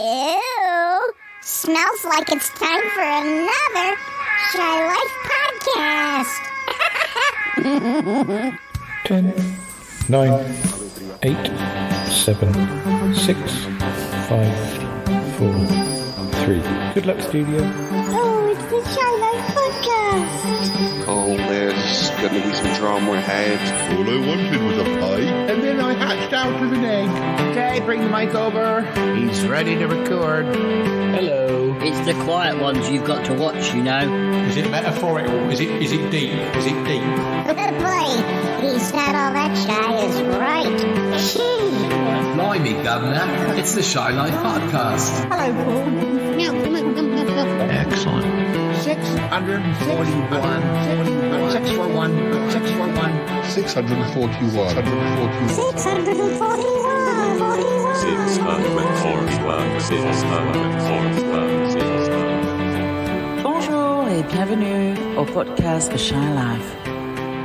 Ew! Smells like it's time for another Shy Life podcast. 10, 9, 8, 7, 6, 5, 4, 3. Good luck, studio. Oh, it's the Shy Life podcast. Oh, there's going to be some drama ahead. All I wanted was a pie, and then I hatched out of an egg. Okay, bring the mic over. He's ready to record. Hello. It's the quiet ones you've got to watch, you know. Is it metaphorical? Is it deep? Is it deep? Boy, he's not all that shy is right. Blimey, Governor. It's the Shy Life podcast. Hello, Paul. Excellent. 641. 641. 641. 641. 641. Bonjour et bienvenue au podcast The Shy Life.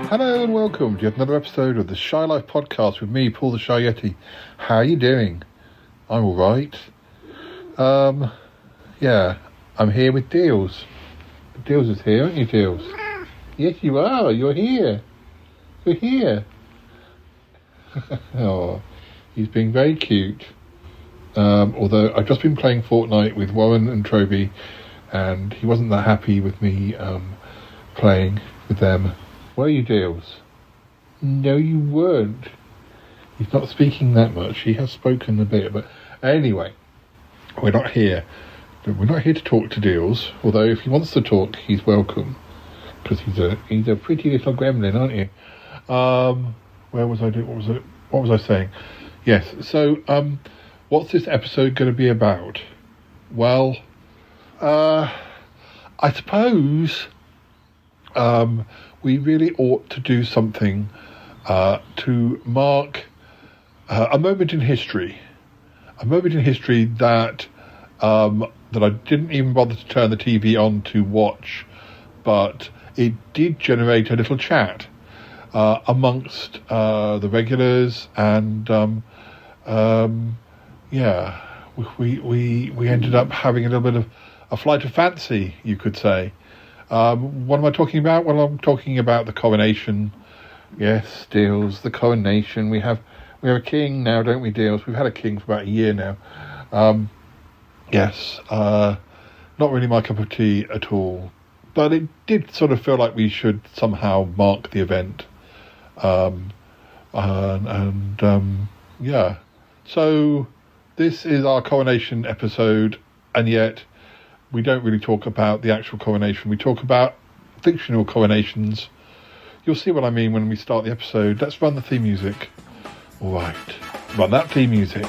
Hello and welcome to yet another episode of the Shy Life podcast with me, Paul the Shy Yeti. How are you doing? I'm alright. Yeah, I'm here with Deals. Deals is here, aren't you, Deals? Yes, you are. You're here. You're here. Oh, he's being very cute. Although I've just been playing Fortnite with Warren and Troby, and he wasn't that happy with me playing with them. Were you, Deals? No, you weren't. He's not speaking that much. He has spoken a bit, but anyway, we're not here. We're not here to talk to Deals. Although if he wants to talk, he's welcome, because he's a pretty little gremlin, aren't you? Where was I? What was I saying? Yes. So, what's this episode going to be about? Well, I suppose we really ought to do something to mark a moment in history. A moment in history that that I didn't even bother to turn the TV on to watch, but it did generate a little chat amongst the regulars, and yeah, we ended up having a little bit of a flight of fancy, you could say. What am I talking about? Well, I'm talking about the coronation. Yes, Deals, the coronation. We have a king now, don't we, Deals? We've had a king for about a year now. Yes, not really my cup of tea at all. But it did sort of feel like we should somehow mark the event. Yeah. So this is our coronation episode, and yet we don't really talk about the actual coronation. We talk about fictional coronations. You'll see what I mean when we start the episode. Let's run the theme music. All right. Run that theme music.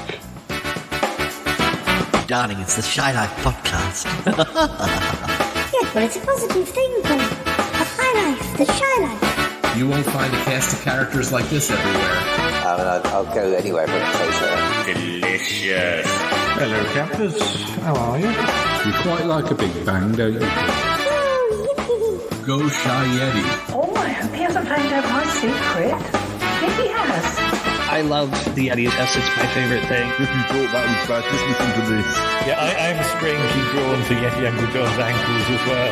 Darling, it's the Shy Life podcast. Yeah, but it's a positive thing, Paul. The High Life, the Shy Life. You won't find a cast of characters like this everywhere. I'll go anywhere for a taste of it. Delicious. Hello, campers. How are you? You quite like a Big Bang, don't you? Go Shy Yeti. Oh, I hope he hasn't found out my secret. If he has. I love the Yeti. It's my favorite thing. If you thought that was bad, just listen to this. Yeah, I'm strangely drawn to Yeti Uncle John's ankles as well.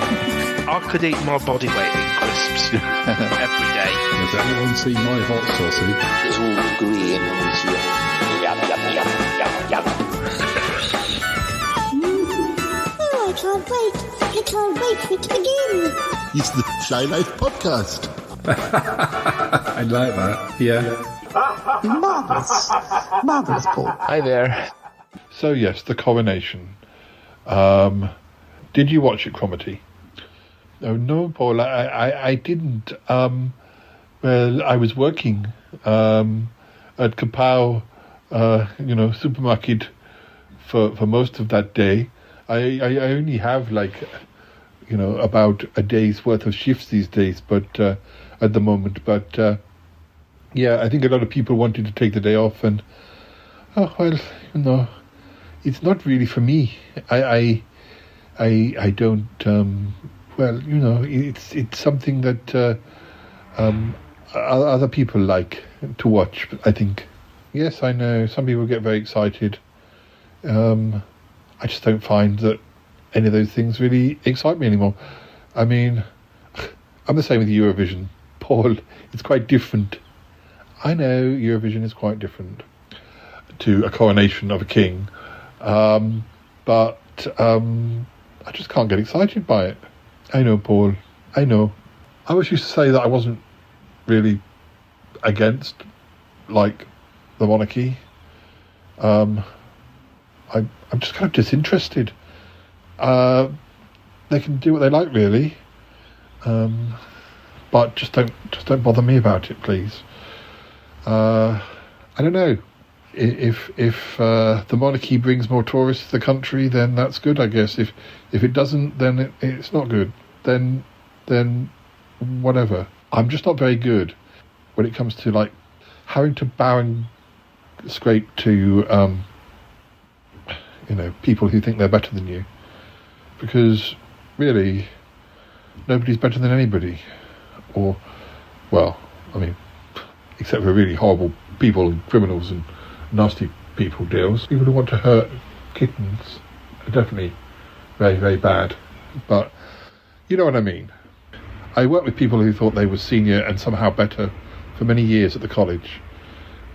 I could eat my body weight in crisps every day. Has anyone seen my hot sausage? It's all gooey and yum, yum, yum, yum, yum. Oh, I can't wait. I can't wait for it to begin. It's the Shy Life podcast. I like that, yeah. Marvellous, Paul. Hi there. So yes, the coronation. Did you watch it, Cromitty? Oh no, Paul, I didn't. Well, I was working at Kapow, supermarket for most of that day. I only have about a day's worth of shifts these days, but at the moment. But yeah, I think a lot of people wanted to take the day off, and it's not really for me. I don't. It's something that other people like to watch. I think. Yes, I know. Some people get very excited. I just don't find that any of those things really excite me anymore. I mean, I'm the same with Eurovision. Paul, it's quite different. I know Eurovision is quite different to a coronation of a king, but I just can't get excited by it. I know, Paul. I know. I always used to say that I wasn't really against, like, the monarchy. I'm just kind of disinterested. They can do what they like, really, but just don't bother me about it, please. I don't know. If the monarchy brings more tourists to the country, then that's good, I guess. If it doesn't, then it's not good. Then whatever. I'm just not very good when it comes to, like, having to bow and scrape to people who think they're better than you, because really nobody's better than anybody. Or, well, I mean, except for really horrible people and criminals and nasty people deals. People who want to hurt kittens are definitely very, very bad. But you know what I mean. I worked with people who thought they were senior and somehow better for many years at the college,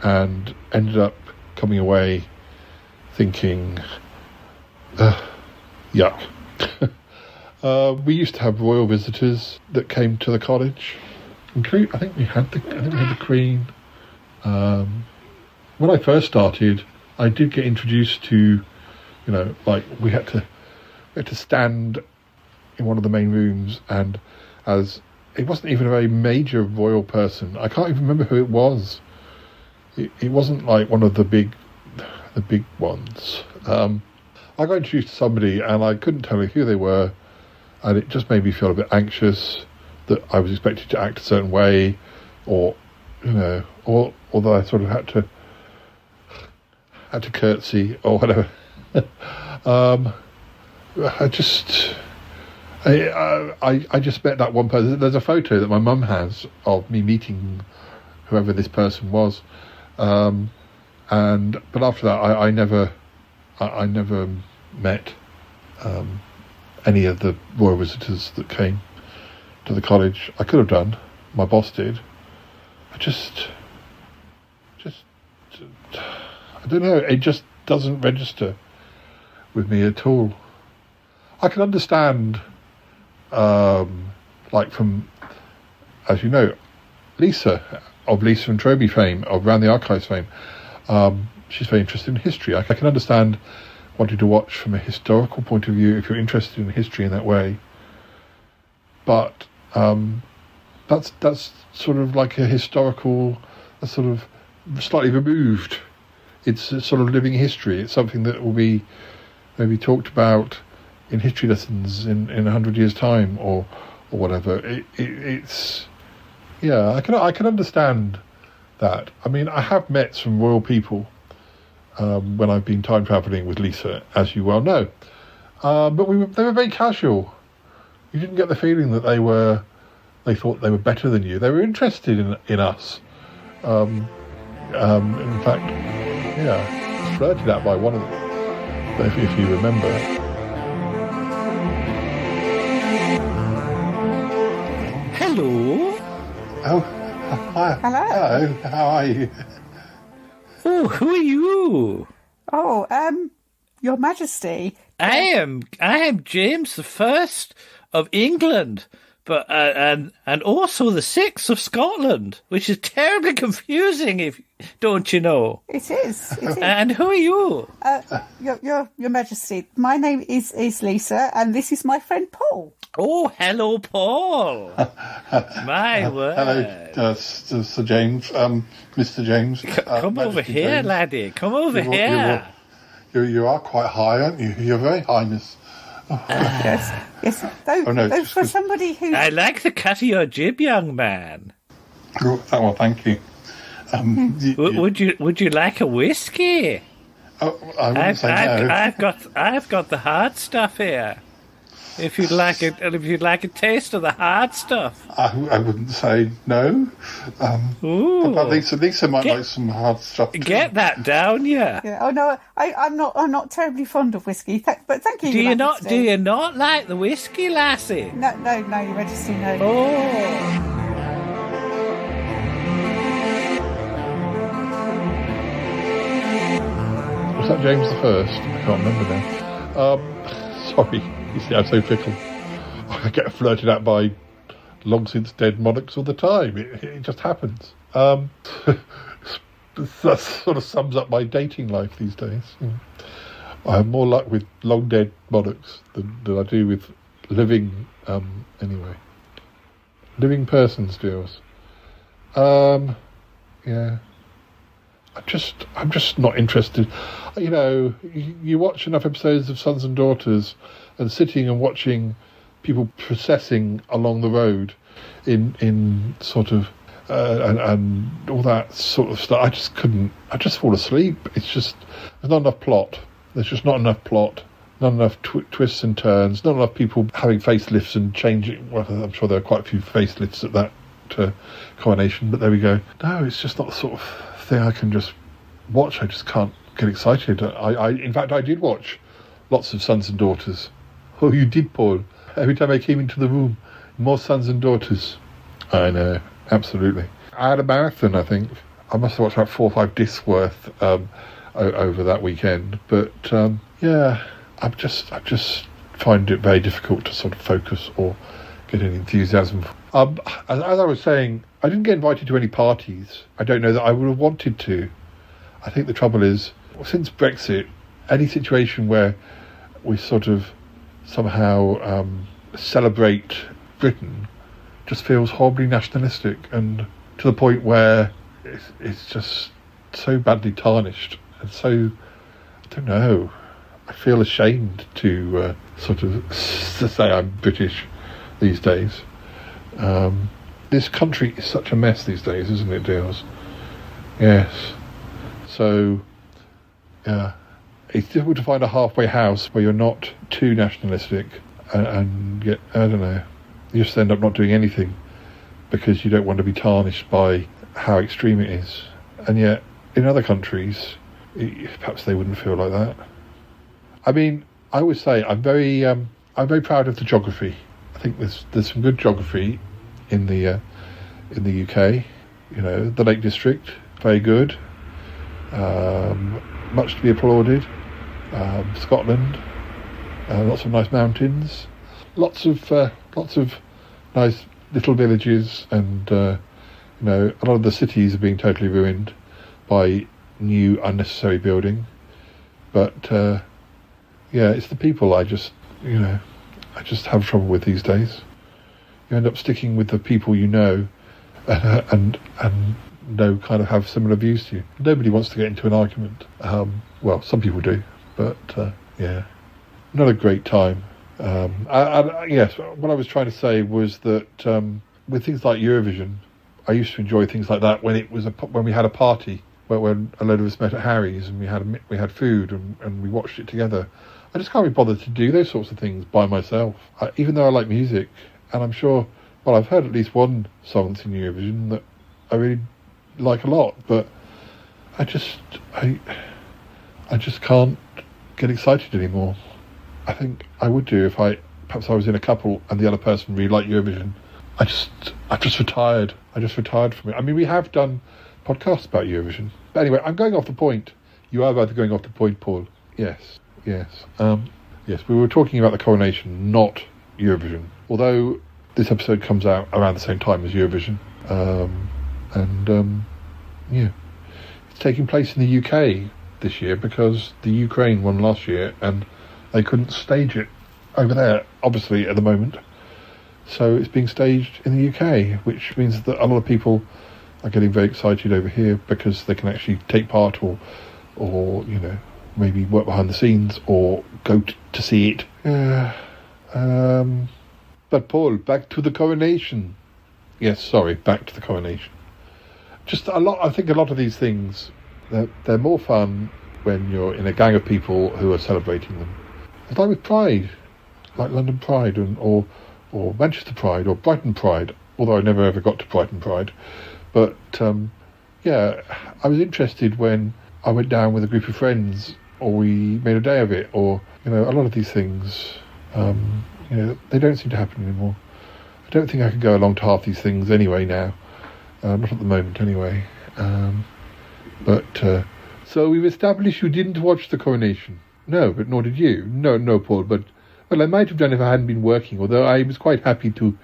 and ended up coming away thinking, yuck. We used to have royal visitors that came to the college. I think we had the Queen. When I first started, I did get introduced to, like, we had to stand in one of the main rooms, and as it wasn't even a very major royal person, I can't even remember who it was. It wasn't like one of the big ones. I got introduced to somebody, and I couldn't tell you who they were, and it just made me feel a bit anxious that I was expected to act a certain way, or that I sort of had to curtsy or whatever. I just met that one person. There's a photo that my mum has of me meeting whoever this person was, but after that, I never met any of the royal visitors that came to the college. I could have done. My boss did. I just I don't know. It just doesn't register with me at all. I can understand, like, from, as you know, Lisa and Troby fame, of Round the Archives fame. She's very interested in history. I can understand wanting to watch from a historical point of view if you're interested in history in that way. But that's sort of like a historical, sort of slightly removed. It's a sort of living history. It's something that will be maybe talked about in history lessons in 100 years' time or whatever. It's yeah. I can understand that. I mean, I have met some royal people when I've been time travelling with Lisa, as you well know. But they were very casual. You didn't get the feeling that they thought they were better than you. They were interested in us. In fact, yeah, flirted at by one of them, if you remember. Hello. Oh, hi. Hello. Hello. How are you? Oh, who are you? Oh, Your Majesty. I am James I of England, but and also the 6th of Scotland, which is terribly confusing, if don't you know? It is. And who are you? Your Majesty. My name is Lisa, and this is my friend Paul. Oh, hello, Paul. My word. Hello, Sir James, Mr. James. Come over here, James. laddie. Come over here. You are quite high, aren't you? You're very highness. Yes. Though for somebody who... I like the cut of your jib, young man. Well, thank you. Would you like a whiskey? Oh, I wouldn't say no. I've got the hard stuff here. If you'd like a taste of the hard stuff. I wouldn't say no. Ooh. But Lisa might like some hard stuff too. Get that down, yeah. Yeah. Oh no, I'm not terribly fond of whiskey. But thank you. Do you not? Majesty. Do you not like the whiskey, lassie? No, Your Majesty, no. Oh. Was that James the First? I can't remember now. Sorry, you see, I'm so fickle. I get flirted at by long since dead monarchs all the time. It just happens. That sort of sums up my dating life these days. I have more luck with long dead monarchs than I do with living. Anyway, living persons deals. Yeah. I'm just not interested. You know, you watch enough episodes of Sons and Daughters and sitting and watching people processing along the road in sort of and all that sort of stuff. I just fall asleep. It's just there's not enough plot. There's just not enough plot. Not enough twists and turns. Not enough people having facelifts and changing. Well, I'm sure there are quite a few facelifts at that coronation, but there we go. No, it's just not the sort of thing I can just watch. I just can't get excited. In fact, I did watch lots of Sons and Daughters. Oh, you did, Paul. Every time I came into the room, more Sons and Daughters. I know, absolutely. I had a marathon, I think. I must have watched about 4 or 5 discs worth over that weekend. But yeah, I just find it very difficult to sort of focus or get any enthusiasm. As I was saying, I didn't get invited to any parties. I don't know that I would have wanted to. I think the trouble is, since Brexit, any situation where we sort of somehow celebrate Britain just feels horribly nationalistic, and to the point where it's just so badly tarnished. And so, I don't know, I feel ashamed to to say I'm British these days. This country is such a mess these days, isn't it, dears? Yes. So, yeah, it's difficult to find a halfway house where you're not too nationalistic and yet, I don't know, you just end up not doing anything because you don't want to be tarnished by how extreme it is. And yet, in other countries, perhaps they wouldn't feel like that. I mean, I always say I'm very proud of the geography. I think there's some good geography in the UK. You know, the Lake District, very good. Much to be applauded. Scotland, lots of nice mountains, lots of nice little villages, and you know, a lot of the cities are being totally ruined by new unnecessary building. But yeah, it's the people I just have trouble with these days. You end up sticking with the people you know, and know kind of have similar views to you. Nobody wants to get into an argument. Well, some people do, but yeah, not a great time. Yes, what I was trying to say was that with things like Eurovision, I used to enjoy things like that when we had a party, when a load of us met at Harry's and we had food and we watched it together. I just can't be bothered to do those sorts of things by myself, even though I like music, and I'm sure. Well, I've heard at least one song that's in Eurovision that I really like a lot, but I just can't get excited anymore. I think I would do if perhaps I was in a couple and the other person really liked Eurovision. I've just retired. I just retired from it. I mean, we have done podcasts about Eurovision. But anyway, I'm going off the point. You are rather going off the point, Paul. Yes. Yes, we were talking about the coronation, not Eurovision. Although this episode comes out around the same time as Eurovision. Yeah. It's taking place in the UK this year because the Ukraine won last year and they couldn't stage it over there, obviously, at the moment. So it's being staged in the UK, which means that a lot of people are getting very excited over here because they can actually take part or you know, maybe work behind the scenes or go to see it. But Paul, back to the coronation. Yes, sorry, back to the coronation. Just I think a lot of these things, they're more fun when you're in a gang of people who are celebrating them. It's like with Pride. like London Pride or Manchester Pride or Brighton Pride, although I never ever got to Brighton Pride. But yeah, I was interested when I went down with a group of friends, or we made a day of it, or a lot of these things, they don't seem to happen anymore. I don't think I could go along to half these things anyway now, not at the moment anyway. So we've established you didn't watch the coronation. No, but nor did you. No, Paul. But I might have done if I hadn't been working. Although I was quite happy to,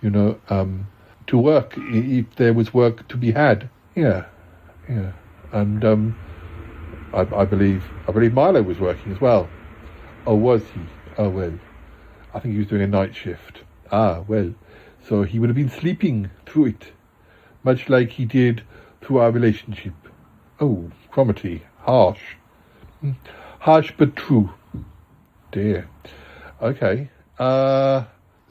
to work if there was work to be had. Yeah. And I believe Milo was working as well. Oh, was he? Oh well. I think he was doing a night shift. Ah, well. So he would have been sleeping through it, much like he did through our relationship. Oh, Cromarty. Harsh. Harsh but true. Dear. Okay. So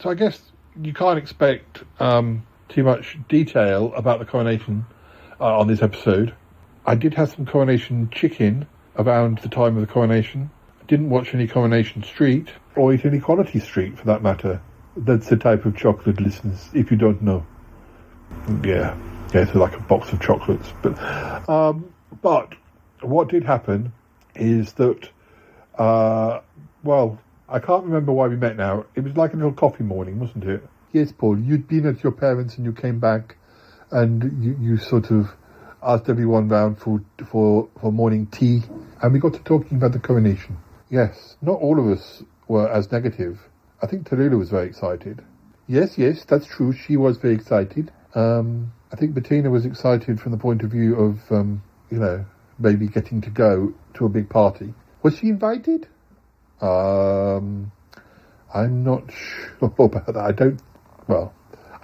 I guess you can't expect too much detail about the coronation on this episode. I did have some Coronation chicken around the time of the coronation. Didn't watch any Coronation Street, or eat any Quality Street for that matter. That's the type of chocolate, listeners, if you don't know. Yeah, it's like a box of chocolates. But what did happen is that, I can't remember why we met now. It was like a little coffee morning, wasn't it? Yes, Paul, you'd been at your parents' and you came back and you sort of asked everyone round for morning tea, and we got to talking about the coronation. Yes, not all of us were as negative. I think Tallulah was very excited. Yes, that's true. She was very excited. I think Bettina was excited from the point of view of, maybe getting to go to a big party. Was she invited? I'm not sure about that.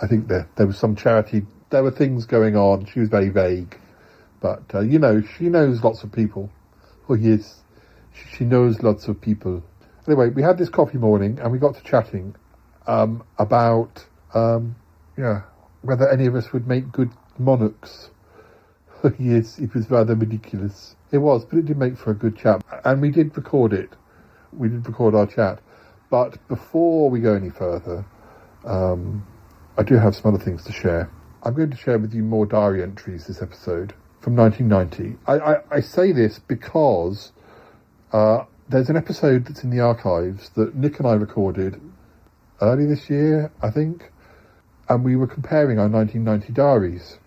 I think there was some charity. There were things going on. She was very vague. But, she knows lots of people. Oh, yes, she knows lots of people. Anyway, we had this coffee morning and we got to chatting about, whether any of us would make good monarchs. Yes, it was rather ridiculous. It was, but it did make for a good chat. And we did record it. We did record our chat. But before we go any further, I do have some other things to share. I'm going to share with you more diary entries this episode from 1990. I say this because there's an episode that's in the archives that Nick and I recorded early this year, I think, and we were comparing our 1990 diaries.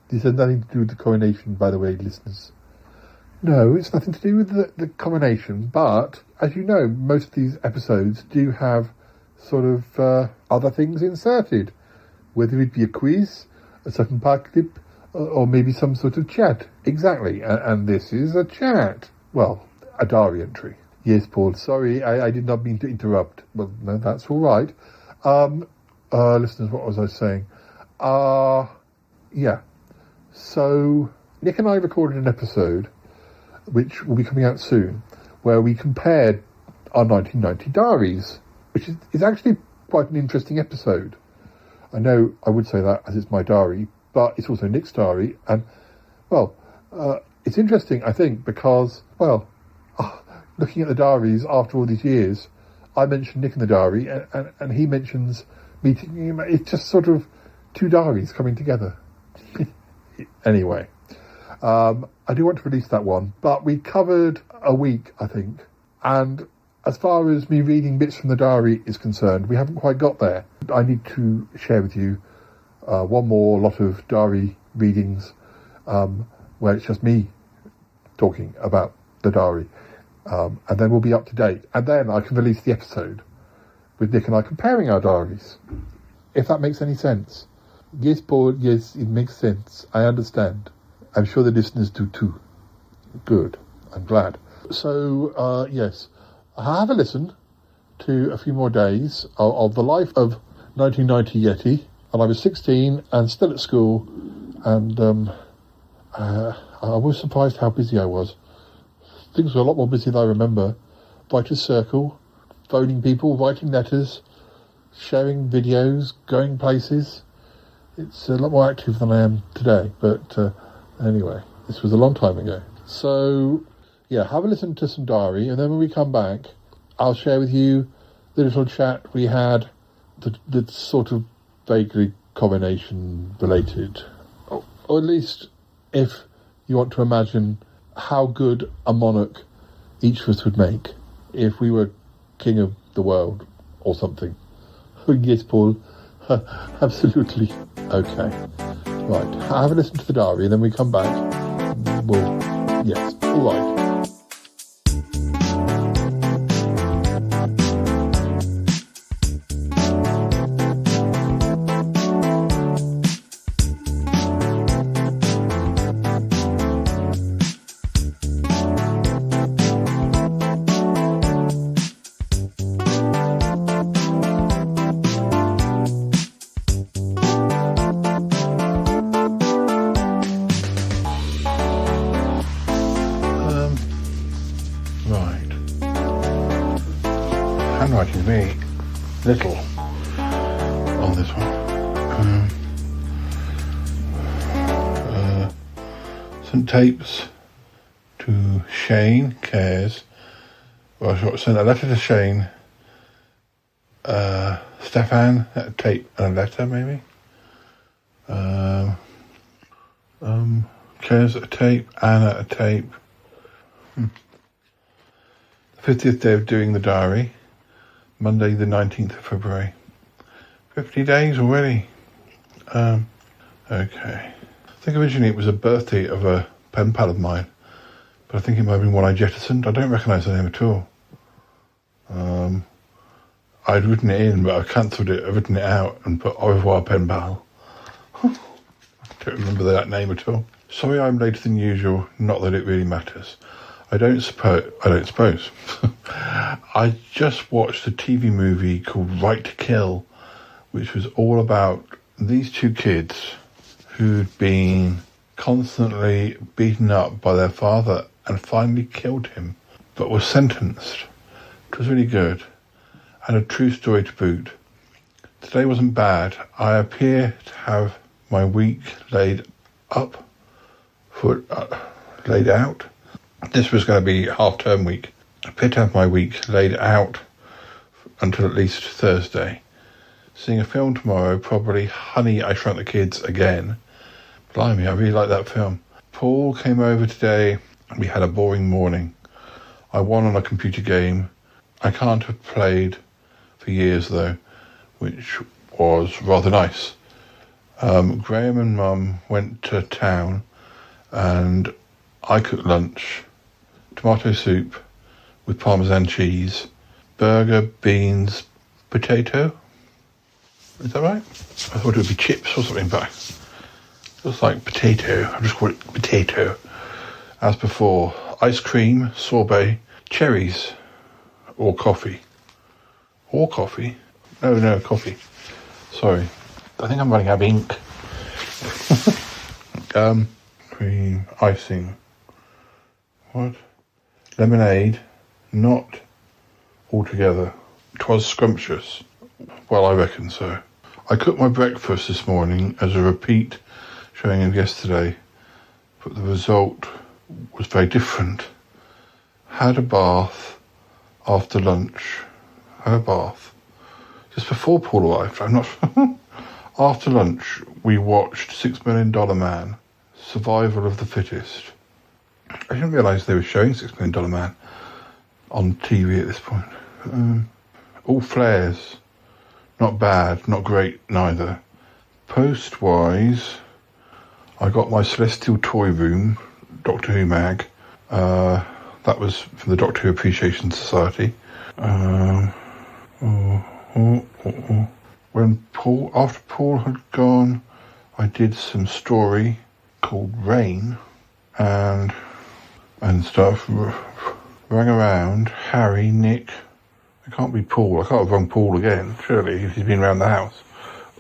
This has nothing to do with the coronation, by the way, listeners. No, it's nothing to do with the coronation, but as you know, most of these episodes do have sort of other things inserted, whether it be a quiz, a certain part clip, or maybe some sort of chat. Exactly, and this is a chat. Well, a diary entry. Yes, Paul, sorry, I did not mean to interrupt. Well, no, that's all right. Listeners, what was I saying? Yeah. So, Nick and I recorded an episode, which will be coming out soon, where we compared our 1990 diaries, which is actually quite an interesting episode. I know I would say that as it's my diary, but it's also Nick's diary, and, it's interesting, I think, because, looking at the diaries after all these years, I mentioned Nick in the diary, and he mentions meeting him. It's just sort of two diaries coming together. Anyway, I do want to release that one, but we covered a week, I think, and as far as me reading bits from the diary is concerned, we haven't quite got there. I need to share with you one more lot of diary readings where it's just me talking about the diary, and then we'll be up to date, and then I can release the episode with Nick and I comparing our diaries, if that makes any sense. Yes, Paul, yes, it makes sense. I understand. I'm sure the listeners do too. Good. I'm glad. So, yes, have a listen to a few more days of the life of 1990 Yeti. And I was 16 and still at school, and I was surprised how busy I was. Things were a lot more busy than I remember. Writer's Circle, phoning people, writing letters, sharing videos, going places. It's a lot more active than I am today, but anyway, this was a long time ago. So, yeah, have a listen to some diary, and then when we come back, I'll share with you the little chat we had, that's sort of vaguely coronation related, or at least if you want to imagine how good a monarch each of us would make if we were king of the world or something. Yes, Paul, absolutely. Okay. Right, have a listen to the diary and then we come back. Yes, all right. Handwriting's very little on this one. Sent tapes to Shane Cares. Well, I sent a letter to Shane. Stefan, a tape and a letter, maybe. Cares a tape, Anna a tape. The 50th day of doing the diary. Monday the 19th of February. 50 days already. Okay. I think originally it was a birthday of a pen pal of mine, but I think it might have been one I jettisoned. I don't recognise the name at all. I'd written it in, but I've cancelled it. I've written it out and put au revoir pen pal. I don't remember that name at all. Sorry I'm later than usual, not that it really matters. I don't suppose. I just watched a TV movie called Right to Kill, which was all about these two kids who'd been constantly beaten up by their father and finally killed him, but were sentenced. It was really good, and a true story to boot. Today wasn't bad. I appear to have my week laid out. This was going to be half-term week. I appear to have my week laid out until at least Thursday. Seeing a film tomorrow, probably Honey, I Shrunk the Kids again. Blimey, I really like that film. Paul came over today. We had a boring morning. I won on a computer game. I can't have played for years, though, which was rather nice. Graham and Mum went to town, and I cooked lunch. Tomato soup with Parmesan cheese, burger, beans, potato. Is that right? I thought it would be chips or something, but it was like potato. I just call it potato. As before, ice cream, sorbet, cherries, or coffee. Or coffee. No, coffee. Sorry. I think I'm running out of ink. Cream, icing. What? Lemonade, not altogether. 'Twas scrumptious. Well, I reckon so. I cooked my breakfast this morning as a repeat showing of yesterday, but the result was very different. Had a bath after lunch. Had a bath. Just before Paul arrived, I'm not sure. After lunch, we watched $6 Million Man, Survival of the Fittest. I didn't realise they were showing $6 Million Man on TV at this point. All flares. Not bad, not great neither. Post-wise, I got my Celestial Toy Room, Doctor Who mag. That was from the Doctor Who Appreciation Society. After Paul had gone, I did some story called Rain and stuff. Rang around Harry, Nick. It can't be Paul. I can't have rung Paul again, surely, if he's been around the house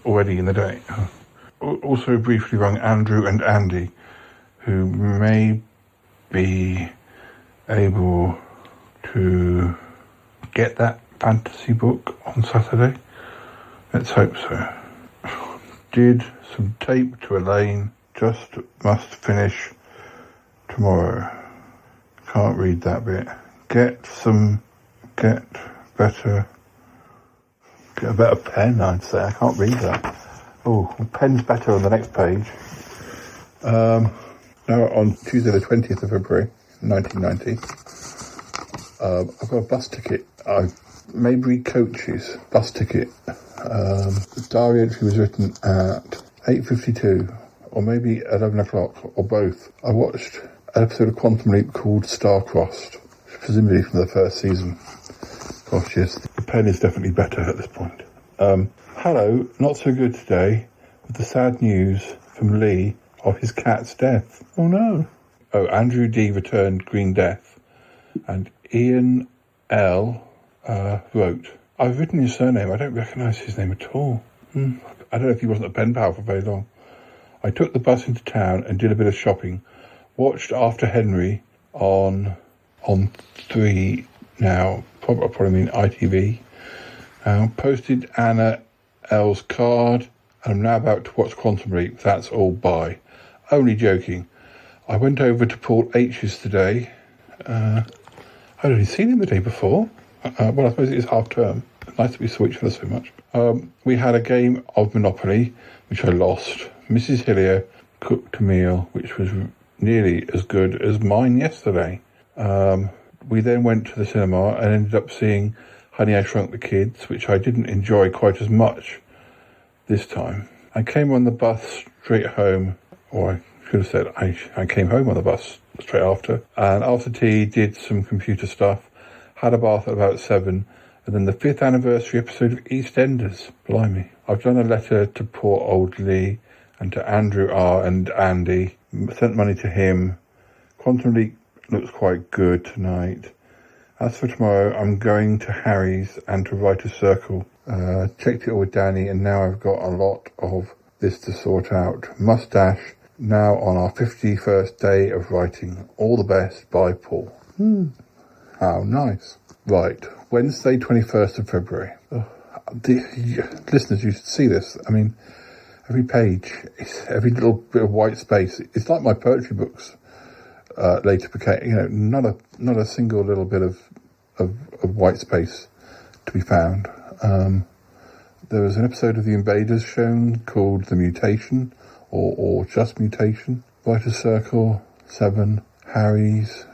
already in the day. Also briefly rung Andrew and Andy, who may be able to get that fantasy book on Saturday. Let's hope so. Did some tape to Elaine. Just must finish tomorrow. Can't read that bit. Get better Get a better pen, I'd say. I can't read that. Oh, pen's better on the next page. Now on Tuesday the 20th of February, 1990, I've got a bus ticket. Maybury Coaches bus ticket. The diary entry was written at 8:52, or maybe 11 o'clock, or both. I watched an episode of Quantum Leap called Star-Crossed, presumably from the first season. Gosh, yes, the pen is definitely better at this point. Hello, not so good today, with the sad news from Lee of his cat's death. Oh no. Oh, Andrew D. returned Green Death, and Ian L. wrote, I've written his surname, I don't recognise his name at all. I don't know if he wasn't a pen pal for very long. I took the bus into town and did a bit of shopping, watched After Henry on 3 now, probably mean ITV, posted Anna L's card, and I'm now about to watch Quantum Leap. That's all, bye. Only joking. I went over to Paul H's today. I'd only seen him the day before. Well, I suppose it is half term. Nice that we saw each other so much. We had a game of Monopoly, which I lost. Mrs. Hillier cooked a meal, which was nearly as good as mine yesterday. We then went to the cinema and ended up seeing Honey, I Shrunk the Kids, which I didn't enjoy quite as much this time. I came on the bus straight home, or I should have said I came home on the bus straight after, and after tea did some computer stuff, had a bath at about 7, and then the 5th anniversary episode of EastEnders. Blimey. I've done a letter to poor old Lee and to Andrew R. and Andy, sent money to him. Quantum Leap looks quite good tonight. As for tomorrow, I'm going to Harry's and to Writer's Circle. Checked it all with Danny, and now I've got a lot of this to sort out. Mustache, now on our 51st day of writing. All the best, bye Paul. How nice. Right, Wednesday 21st of February. The listeners, you should see this. I mean, every page, every little bit of white space. It's like my poetry books later became, not a single little bit of white space to be found. There was an episode of The Invaders shown called The Mutation, or just Mutation. Writer's Circle, 7, Harry's,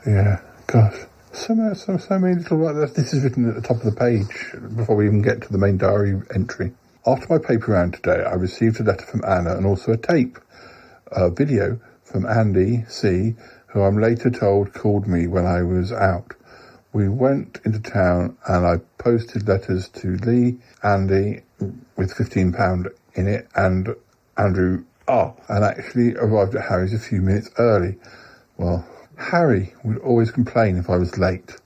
yeah, gosh. So many little, this is written at the top of the page before we even get to the main diary entry. After my paper round today, I received a letter from Anna and also a video from Andy C., who I'm later told called me when I was out. We went into town and I posted letters to Lee, Andy, with £15 in it, and Andrew R., and actually arrived at Harry's a few minutes early. Well, Harry would always complain if I was late,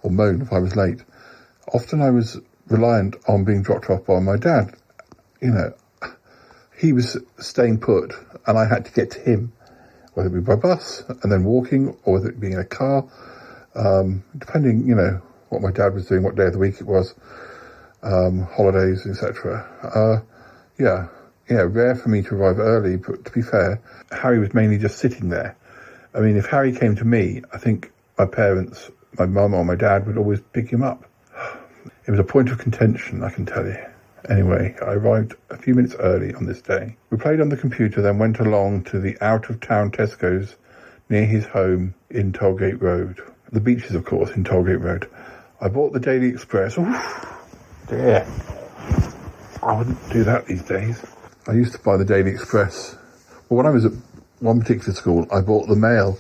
or moan if I was late. Often I was reliant on being dropped off by my dad. He was staying put, and I had to get to him, whether it be by bus, and then walking, or whether it be in a car, depending, what my dad was doing, what day of the week it was, holidays, etc. Rare for me to arrive early, but to be fair, Harry was mainly just sitting there. I mean, if Harry came to me, I think my parents, my mum or my dad, would always pick him up. It was a point of contention, I can tell you. Anyway, I arrived a few minutes early on this day. We played on the computer, then went along to the out-of-town Tesco's near his home in Tollgate Road. The beaches, of course, in Tollgate Road. I bought the Daily Express. Oof, dear. I wouldn't do that these days. I used to buy the Daily Express. Well, when I was at one particular school, I bought the Mail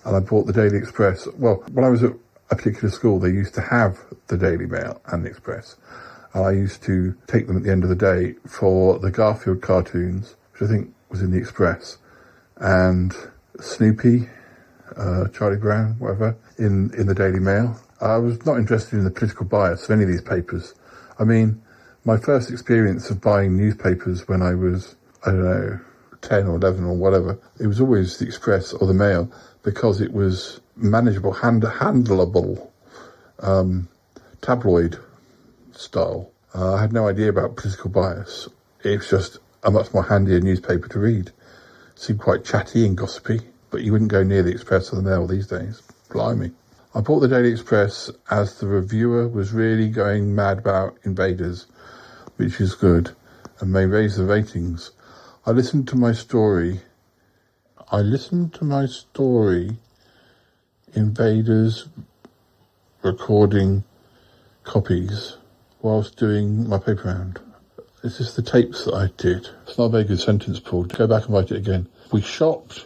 and I bought the Daily Express. Well, when I was at a particular school, they used to have the Daily Mail and the Express. And I used to take them at the end of the day for the Garfield cartoons, which I think was in the Express, and Snoopy, Charlie Brown, whatever, in the Daily Mail. I was not interested in the political bias of any of these papers. I mean, my first experience of buying newspapers when I was, 10 or 11 or whatever, it was always the Express or the Mail, because it was manageable, handleable, tabloid style. I had no idea about political bias. It's just a much more handier newspaper to read. It seemed quite chatty and gossipy, but you wouldn't go near the Express or the Mail these days. Blimey. I bought the Daily Express as the reviewer was really going mad about Invaders, which is good, and may raise the ratings. I listened to my story, Invaders recording copies, whilst doing my paper round. This is the tapes that I did. It's not a very good sentence, Paul. Go back and write it again. We shopped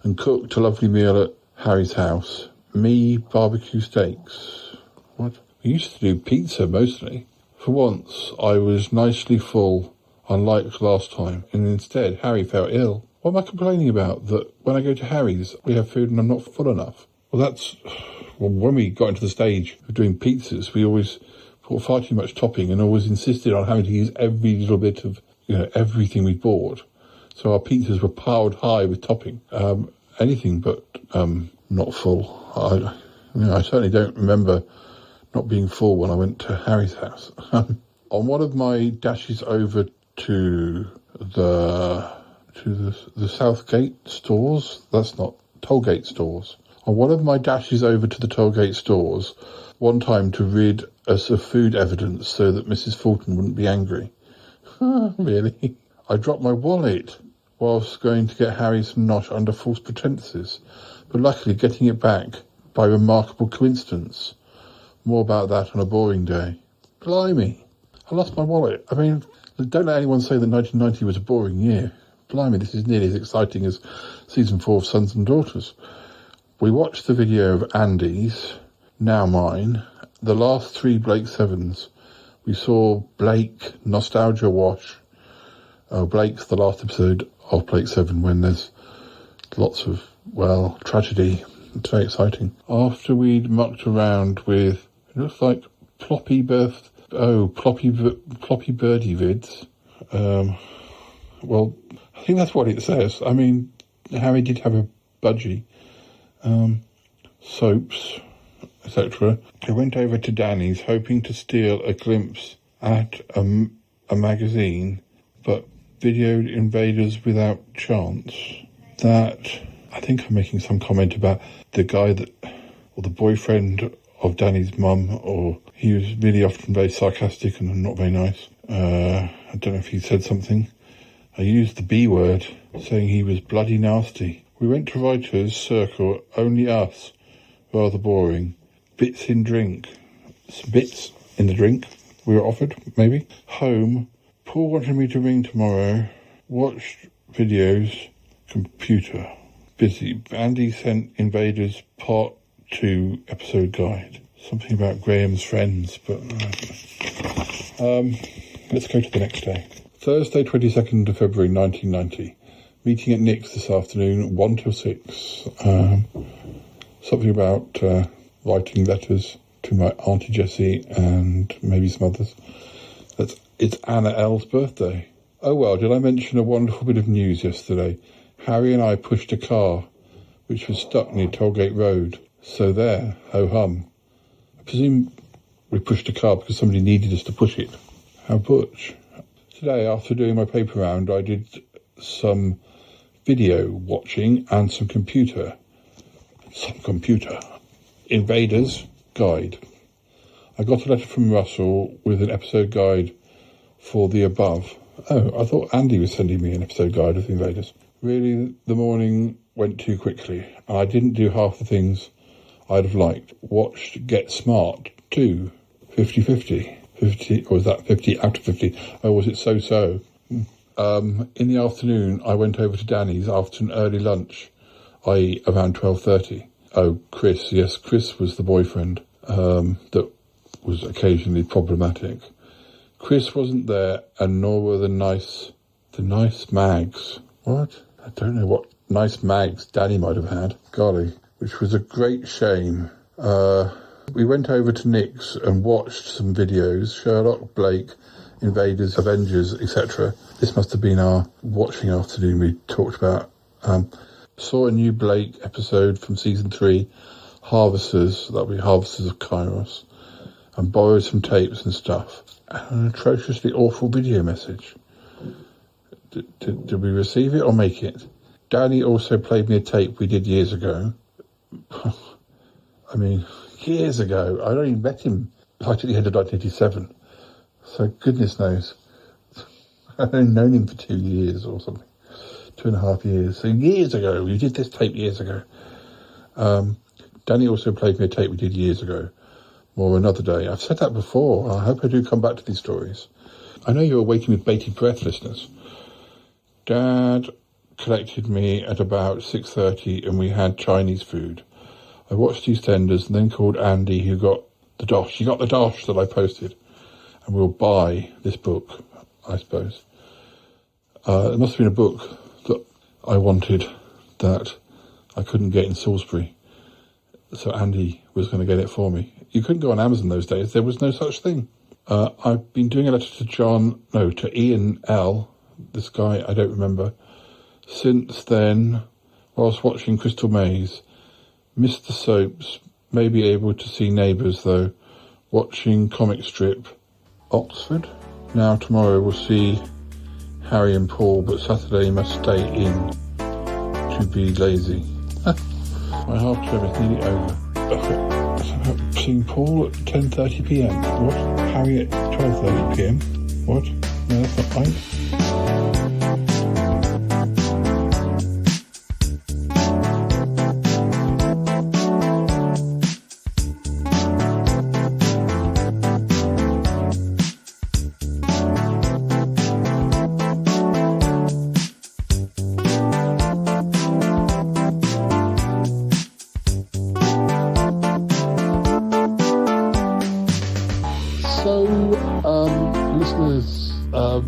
and cooked a lovely meal at Harry's house. Me, barbecue steaks. What? We used to do pizza mostly. For once, I was nicely full, unlike last time, and instead Harry felt ill. What am I complaining about? That when I go to Harry's, we have food and I'm not full enough? Well, when we got into the stage of doing pizzas, we always put far too much topping and always insisted on having to use every little bit of, everything we bought. So our pizzas were piled high with topping. Anything but not full. I certainly don't remember not being full when I went to Harry's house. On one of my dashes over to the Southgate stores, that's not Tollgate stores. On one of my dashes over to the Tollgate stores, one time to rid us of food evidence so that Mrs. Fulton wouldn't be angry. Really? I dropped my wallet whilst going to get Harry some nosh under false pretences, but luckily getting it back by remarkable coincidence. More about that on a boring day. Blimey, I lost my wallet. I mean, don't let anyone say that 1990 was a boring year. Blimey, this is nearly as exciting as season 4 of Sons and Daughters. We watched the video of Andy's, now mine, the last 3 Blake Sevens. We saw Blake Nostalgia Wash. Blake's the last episode of Blake 7 when there's lots of, tragedy. It's very exciting. After we'd mucked around with, it looks like Ploppy Birdie vids. I think that's what it says. I mean, Harry did have a budgie. Soaps, etc. I went over to Danny's hoping to steal a glimpse at a magazine, but videoed Invaders without chance. That, I think I'm making some comment about the guy or the boyfriend of Danny's mum, or he was really often very sarcastic and not very nice. I don't know if he said something. I used the B word, saying he was bloody nasty. We went to Writer's Circle, only us. Rather boring. Bits in the drink we were offered, maybe. Home. Paul wanted me to ring tomorrow. Watched videos. Computer. Busy. Andy sent Invaders Part 2 episode guide. Something about Graham's friends, but let's go to the next day. Thursday, 22nd of February 1990. Meeting at Nick's this afternoon, 1 till 6. Something about writing letters to my Auntie Jessie and maybe some others. It's Anna L's birthday. Oh well, did I mention a wonderful bit of news yesterday? Harry and I pushed a car which was stuck near Tollgate Road. So there, ho-hum. I presume we pushed a car because somebody needed us to push it. How butch. Today, after doing my paper round, I did some video watching and some computer. Invaders guide. I got a letter from Russell with an episode guide for the above. Oh, I thought Andy was sending me an episode guide of Invaders. Really, the morning went too quickly, and I didn't do half the things I'd have liked. Watched Get Smart 2, 50-50. 50, or was that 50 out of 50? Oh, was it so-so? In the afternoon, I went over to Danny's after an early lunch, i.e. around 12:30. Oh, Chris. Yes, Chris was the boyfriend that was occasionally problematic. Chris wasn't there, and nor were the nice mags. What? I don't know what nice mags Danny might have had. Golly, which was a great shame. We went over to Nick's and watched some videos, Sherlock, Blake, Invaders, Avengers, etc. This must have been our watching afternoon we talked about. Saw a new Blake episode from season 3, Harvesters, that'll be Harvesters of Kairos, and borrowed some tapes and stuff. And an atrociously awful video message. Did we receive it or make it? Danny also played me a tape we did years ago. I mean, years ago. I'd only met him right at the end of 1987. So goodness knows. I'd only known him for 2 years or something. 2.5 years. So years ago. We did this tape years ago. Danny also played me a tape we did years ago. More another day. I've said that before. I hope I do come back to these stories. I know you're waiting with bated breath, listeners. Dad collected me at about 6:30 and we had Chinese food. I watched EastEnders and then called Andy, who got the dosh. He got the dosh that I posted. And we'll buy this book, I suppose. It must have been a book that I wanted that I couldn't get in Salisbury. So Andy was going to get it for me. You couldn't go on Amazon those days. There was no such thing. I've been doing a letter to Ian L., this guy I don't remember. Since then, whilst watching Crystal Maze, missed the soaps, may be able to see Neighbours though, watching comic strip Oxford. Now tomorrow we'll see Harry and Paul, but Saturday must stay in to be lazy. My half term is nearly over. Seeing Paul at 10:30pm. What? Harry at 12:30pm. What? No, that's not right.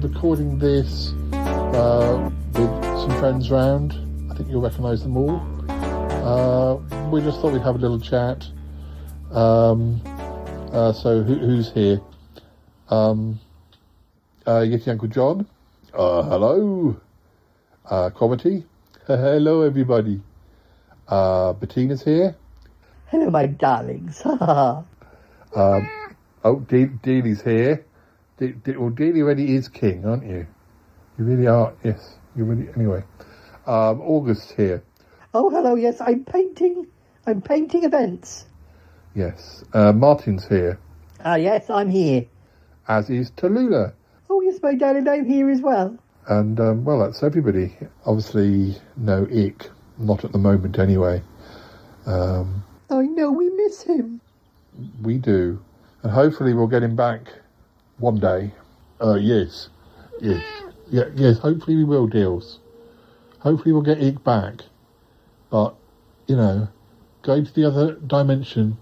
Recording this with some friends round. I think you'll recognise them all. We just thought we'd have a little chat. So who's here? Yeti Uncle John. Hello. Cromitty. Hello, everybody. Bettina's here. Hello, my darlings. Dealey's here. Well, Dealey already is king, aren't you? You really are. Yes, you really. Anyway, August's here. Oh, hello. Yes, I'm painting events. Yes, Martin's here. Yes, I'm here. As is Tallulah. Oh, yes, my darling, I'm here as well. And well, that's everybody. Obviously, no Ick, not at the moment, anyway. I know we miss him. We do, and hopefully we'll get him back. One day. Yes. Hopefully we will, Deals. Hopefully we'll get Ick back. But, going to the other dimension.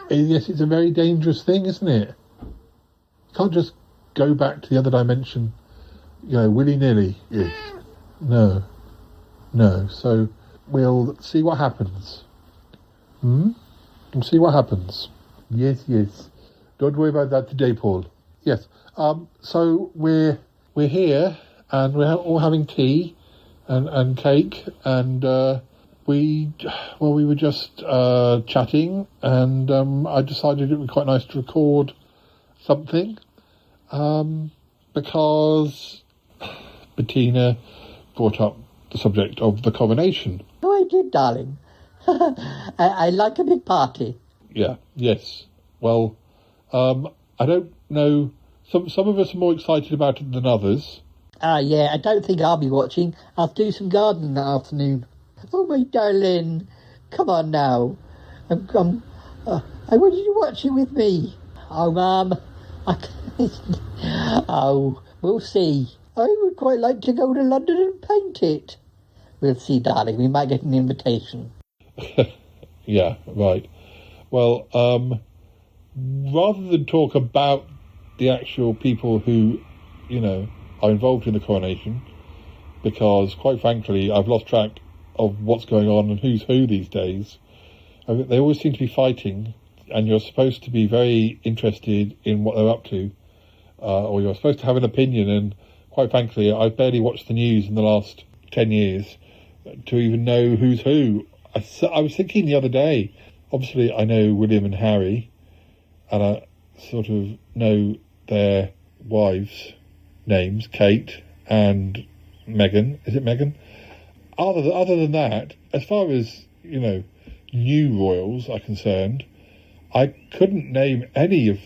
Yes, it's a very dangerous thing, isn't it? You can't just go back to the other dimension, willy-nilly. Yes. No. So we'll see what happens. We'll see what happens. Yes. Don't worry about that today, Paul. Yes. So we're here and we're all having tea and cake and we were just chatting and I decided it would be quite nice to record something because Bettina brought up the subject of the coronation. Oh, I did, darling. I like a big party. Yeah. Yes. Well, I don't know. Some of us are more excited about it than others. Yeah, I don't think I'll be watching. I'll do some gardening that afternoon. Oh, my darling. Come on now. I wanted you to watch it with me. Oh, Mum. Oh, we'll see. I would quite like to go to London and paint it. We'll see, darling. We might get an invitation. Yeah, right. Well, rather than talk about the actual people who, are involved in the coronation, because, quite frankly, I've lost track of what's going on and who's who these days. They always seem to be fighting, and you're supposed to be very interested in what they're up to, or you're supposed to have an opinion, and, quite frankly, I've barely watched the news in the last 10 years to even know who's who. I was thinking the other day, obviously I know William and Harry, and I sort of know their wives' names, Kate and Meghan. Is it Meghan? Other than that, as far as, new royals are concerned, I couldn't name any of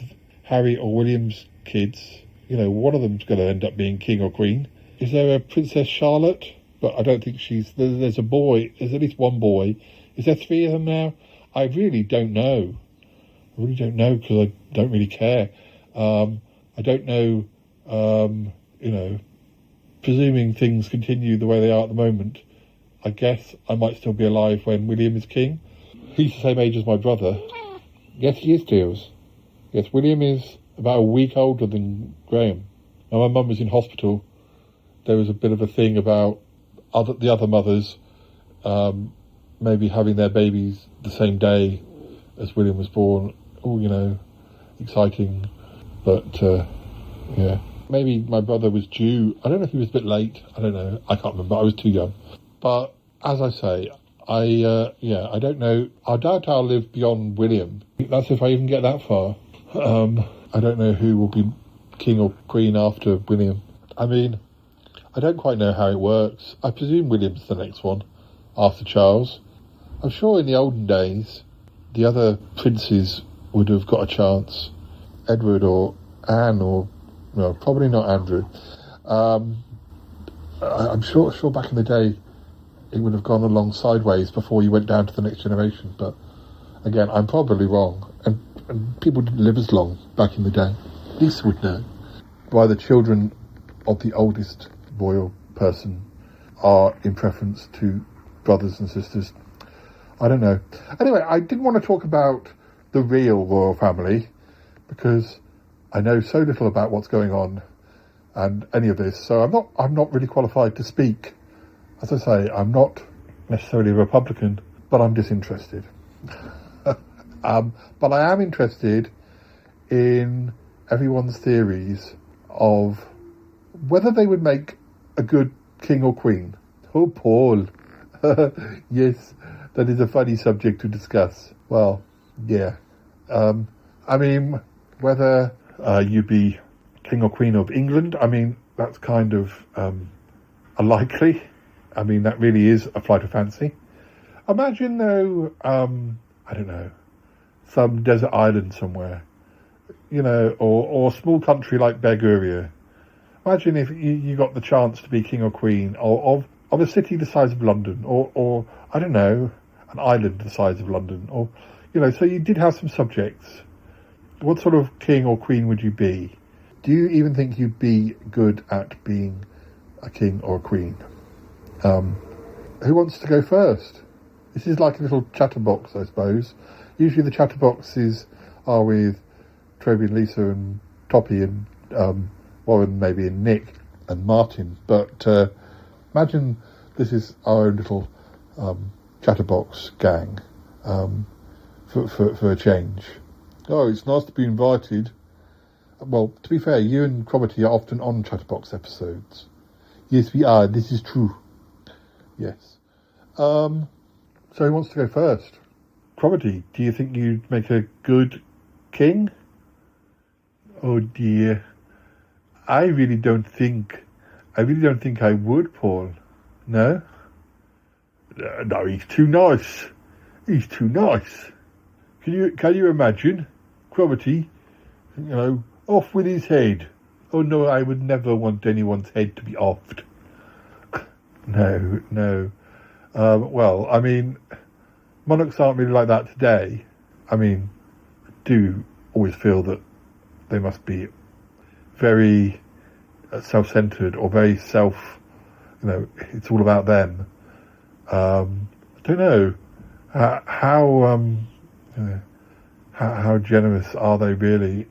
Harry or William's kids. You know, one of them's going to end up being king or queen. Is there a Princess Charlotte? But I don't think she's... There's a boy. There's at least one boy. Is there 3 of them now? I really don't know. I really don't know because I don't really care. I don't know, you know, presuming things continue the way they are at the moment, I guess I might still be alive when William is king. He's the same age as my brother. Yes, he is, Teals. Yes, William is about a week older than Graham. Now, my mum was in hospital. There was a bit of a thing about the other mothers maybe having their babies the same day as William was born. Oh, you know, exciting. But, yeah. Maybe my brother was due. I don't know if he was a bit late. I don't know. I can't remember. I was too young. But, as I say, I don't know. I doubt I'll live beyond William. That's if I even get that far. I don't know who will be king or queen after William. I mean, I don't quite know how it works. I presume William's the next one after Charles. I'm sure in the olden days, the other princes would have got a chance. Edward or Anne or... No, probably not Andrew. I'm sure back in the day it would have gone along sideways before you went down to the next generation. But again, I'm probably wrong. And people didn't live as long back in the day. Lisa would know. Why the children of the oldest royal person are in preference to brothers and sisters. I don't know. Anyway, I didn't want to talk about the real royal family because I know so little about what's going on and any of this, so I'm not really qualified to speak. As I say, I'm not necessarily a Republican, but I'm disinterested. But I am interested in everyone's theories of whether they would make a good king or queen. Oh, Paul. Yes, that is a funny subject to discuss. Well, yeah. I mean, whether you'd be king or queen of England, I mean, that's kind of unlikely. I mean, that really is a flight of fancy. Imagine, though, I don't know, some desert island somewhere, you know, or a small country like Bulgaria. Imagine if you got the chance to be king or queen of a city the size of London, or I don't know, an island the size of London, or, you know, so you did have some subjects. What sort of king or queen would you be? Do you even think you'd be good at being a king or a queen? Who wants to go first? This is like a little chatterbox, I suppose. Usually the chatterboxes are with Toby and Lisa and Toppy and Warren, maybe, and Nick and Martin. But imagine this is our own little chatterbox gang for a change. Oh, it's nice to be invited. Well, to be fair, you and Cromitty are often on Chatterbox episodes. Yes, we are. This is true. Yes. So who wants to go first? Cromitty, do you think you'd make a good king? Oh dear. I really don't think I would, Paul. No? No, he's too nice. He's too nice. Can you imagine? Cromitty, you know, off with his head. Oh no, I would never want anyone's head to be offed. No. Well, I mean, monarchs aren't really like that today. I mean, I do always feel that they must be very self-centered or very you know, it's all about them. I don't know how generous are they really?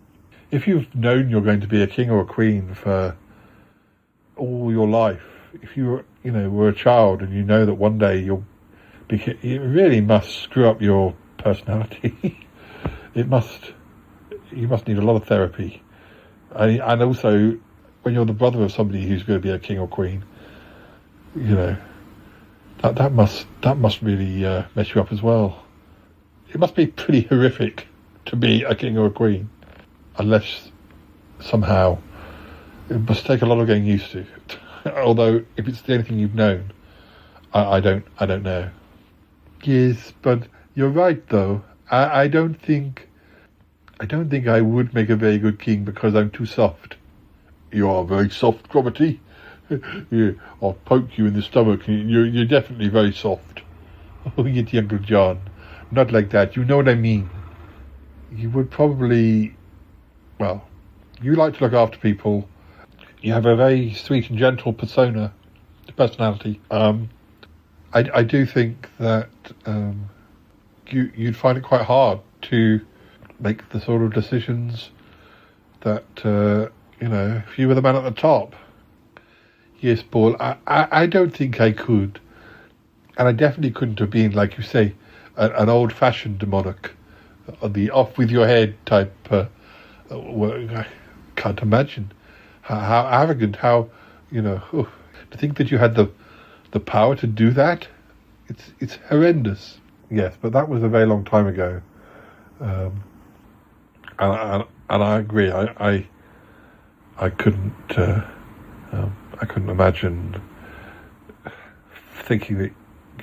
If you've known you're going to be a king or a queen for all your life, if you were a child and you know that one day you'll be, it really must screw up your personality. You must need a lot of therapy, and also when you're the brother of somebody who's going to be a king or queen, you know, that must really mess you up as well. It must be pretty horrific to be a king or a queen, unless somehow it must take a lot of getting used to. Although if it's the only thing you've known, I don't know. Yes, but You're right, though. I don't think I would make a very good king because I'm too soft. You are very soft, Cromitty. Yeah, I'll poke you in the stomach. You're definitely very soft. Oh, Yeti Uncle John. Not like that. You know what I mean. You would probably... Well, you like to look after people. You have a very sweet and gentle personality. I do think that you'd find it quite hard to make the sort of decisions that, if you were the man at the top. Yes, Paul, I don't think I could. And I definitely couldn't have been, like you say, an old-fashioned monarch. The off-with-your-head type. I can't imagine how arrogant, to think that you had the power to do that. It's horrendous. Yes, but that was a very long time ago. And I agree. I couldn't. I couldn't imagine thinking that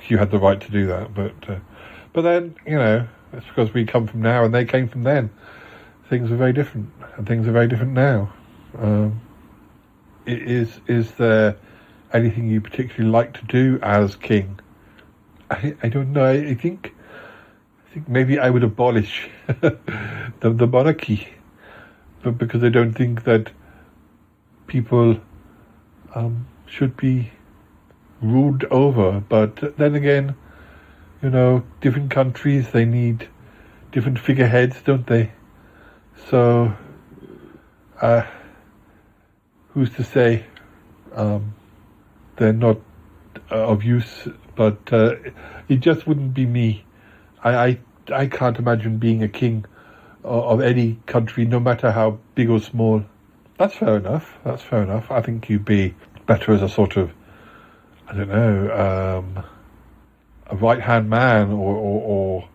you had the right to do that. But then, it's because we come from now and they came from then. Things are very different, and things are very different now. Is there anything you particularly like to do as king? I don't know. I think maybe I would abolish the monarchy, but because I don't think that people should be ruled over. But then again, different countries, they need different figureheads, don't they? So, who's to say they're not of use? But it just wouldn't be me. I can't imagine being a king of any country, no matter how big or small. That's fair enough. I think you'd be better as a sort of, I don't know, a right-hand man or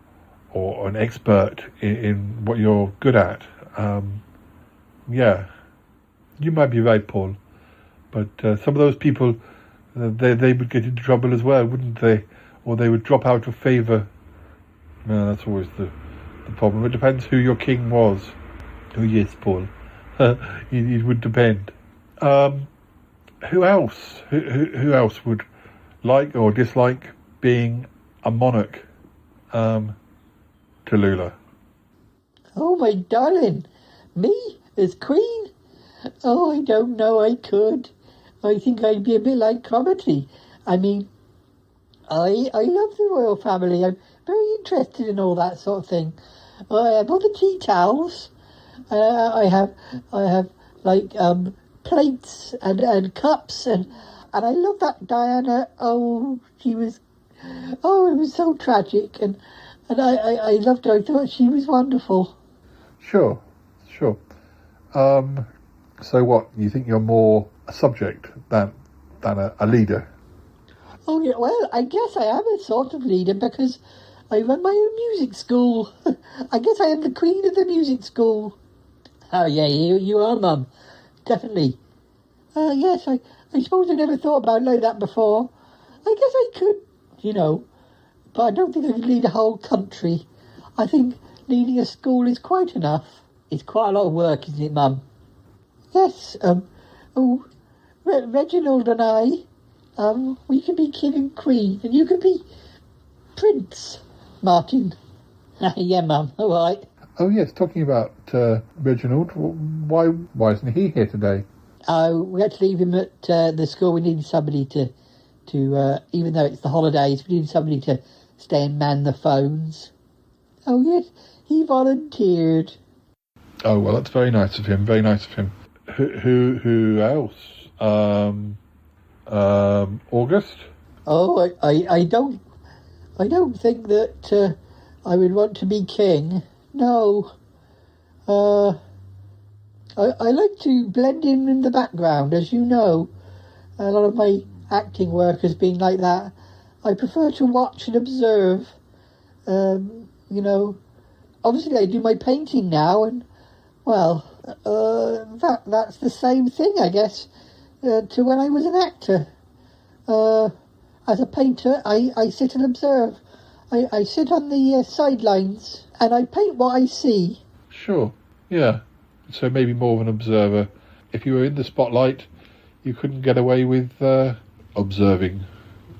an expert in what you're good at. Yeah, you might be right, Paul. But some of those people, they would get into trouble as well, wouldn't they? Or they would drop out of favour. No, that's always the problem. It depends who your king was. Oh yes, Paul. It would depend. Who else? Who else would like or dislike being a monarch? Tallulah. Oh, my darling. Me as queen? Oh, I don't know I could. I think I'd be a bit like Cromitty. I mean, I love the royal family. I'm very interested in all that sort of thing. I have all the tea towels. I have like plates and cups and I love that Diana. Oh, it was so tragic and I loved her. I thought she was wonderful. Sure. So what? You think you're more a subject than a leader? Oh, yeah, well, I guess I am a sort of leader because I run my own music school. I guess I am the queen of the music school. Oh, yeah, you are, Mum. Definitely. Yes, I suppose I never thought about it like that before. I guess I could, but I don't think I could lead a whole country. I think leading a school is quite enough. It's quite a lot of work, isn't it, Mum? Yes, Reginald and I, we could be king and queen, and you could be Prince Martin. Yeah, Mum, all right. Oh, yes, talking about Reginald, why isn't he here today? We had to leave him at the school. We needed somebody to even though it's the holidays, we needed somebody to stay and man the phones. Oh, yes, he volunteered. Oh, well, that's very nice of him, Who else? August? Oh, I don't think that I would want to be king. No. I like to blend in the background, as you know. A lot of my acting work has been like that. I prefer to watch and observe. Obviously I do my painting now, and, well, that's the same thing, I guess, to when I was an actor. As a painter, I sit and observe. I sit on the sidelines and I paint what I see. Sure, yeah. So maybe more of an observer. If you were in the spotlight, you couldn't get away with observing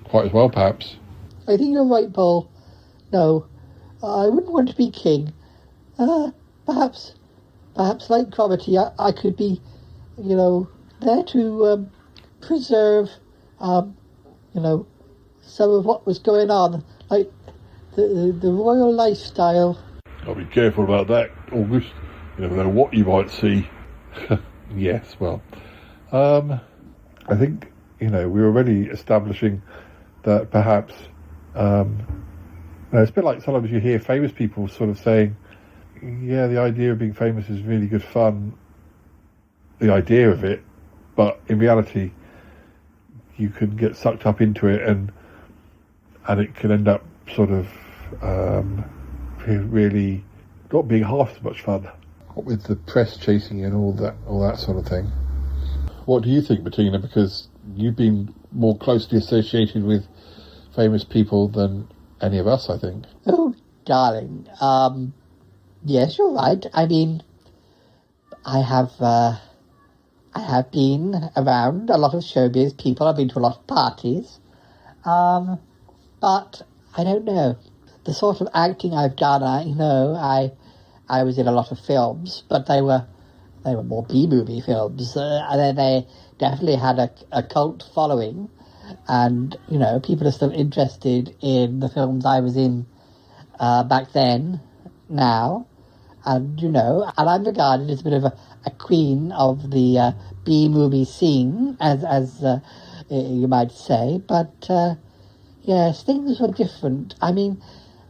quite as well, perhaps. I think you're right, Paul. No, I wouldn't want to be king. Perhaps like Cromarty, I could be, there to preserve, some of what was going on, like the royal lifestyle. I'll be careful about that, August. You never know what you might see. Yes, well, I think, we're already establishing that perhaps, it's a bit like sometimes you hear famous people sort of saying, yeah, the idea of being famous is really good fun, the idea of it, but in reality, you can get sucked up into it and it can end up sort of really not being half as much fun. What with the press chasing and all that sort of thing. What do you think, Bettina? Because you've been more closely associated with famous people than any of us, I think. Oh, darling. Yes, you're right. I mean, I have been around a lot of showbiz people. I've been to a lot of parties. But I don't know. The sort of acting I've done, I was in a lot of films, but they were more B-movie films. And they definitely had a cult following. And, people are still interested in the films I was in back then, now. And, and I'm regarded as a bit of a queen of the B-movie scene, as you might say. But, yes, things were different. I mean,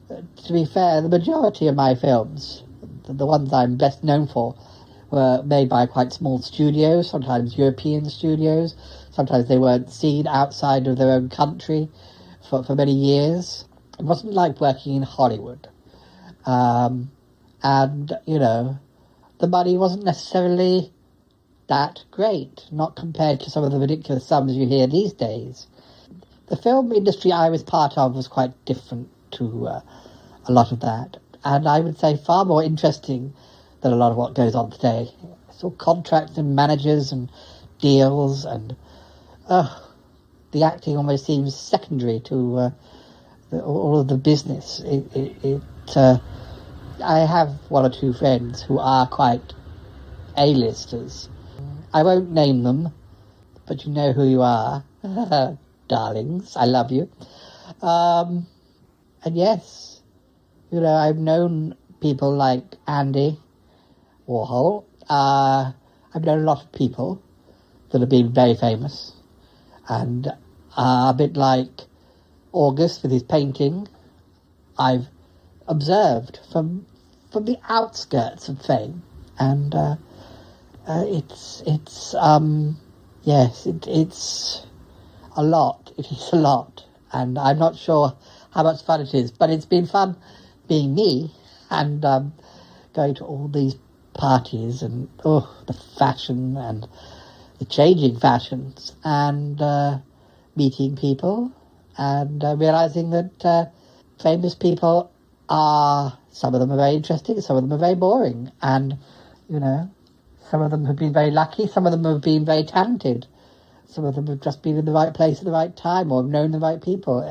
to be fair, the majority of my films, the ones I'm best known for, were made by quite small studios, sometimes European studios. Sometimes they weren't seen outside of their own country for many years. It wasn't like working in Hollywood. And, the money wasn't necessarily that great, not compared to some of the ridiculous sums you hear these days. The film industry I was part of was quite different to a lot of that. And I would say far more interesting than a lot of what goes on today. So contracts and managers and deals and the acting almost seems secondary to all of the business. I have one or two friends who are quite A-listers. I won't name them, but you know who you are. Darlings, I love you. And yes, I've known people like Andy Warhol. I've known a lot of people that have been very famous. And a bit like August with his painting, I've observed from the outskirts of fame. And it's a lot. It is a lot. And I'm not sure how much fun it is, but it's been fun being me and going to all these parties and the fashion and the changing fashions and meeting people and realising that famous people some of them are very interesting, some of them are very boring, and some of them have been very lucky, some of them have been very talented, some of them have just been in the right place at the right time or have known the right people.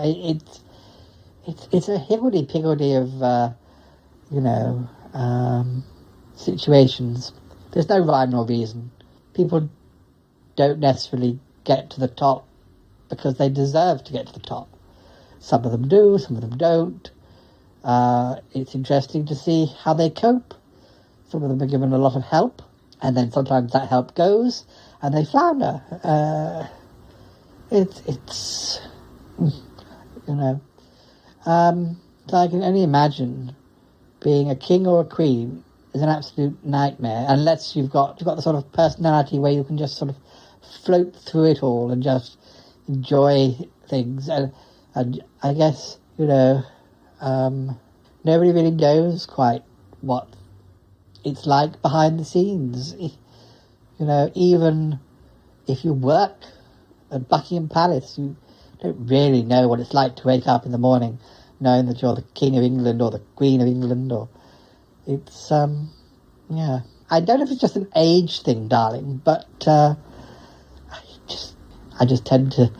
It's a higgledy-piggledy of situations. There's no rhyme or reason. People don't necessarily get to the top because they deserve to get to the top. Some of them do, some of them don't. It's interesting to see how they cope. Some of them are given a lot of help, and then sometimes that help goes, and they flounder. So I can only imagine being a king or a queen is an absolute nightmare, unless you've got the sort of personality where you can just sort of float through it all and just enjoy things. And I guess, nobody really knows quite what it's like behind the scenes. Even if you work at Buckingham Palace, you don't really know what it's like to wake up in the morning, knowing that you're the King of England or the Queen of England, or it's yeah. I don't know if it's just an age thing, darling, but I just tend to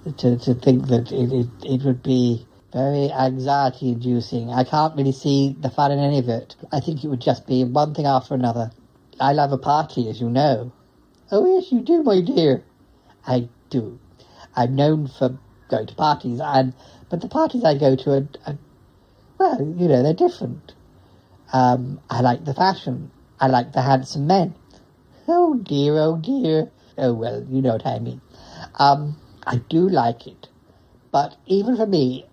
think that it would be very anxiety-inducing. I can't really see the fun in any of it. I think it would just be one thing after another. I love a party, as you know. Oh, yes, you do, my dear. I do. I'm known for going to parties, but the parties I go to are well, you know, they're different. I like the fashion. I like the handsome men. Oh, dear, oh, dear. Oh, well, you know what I mean. I do like it. But even for me,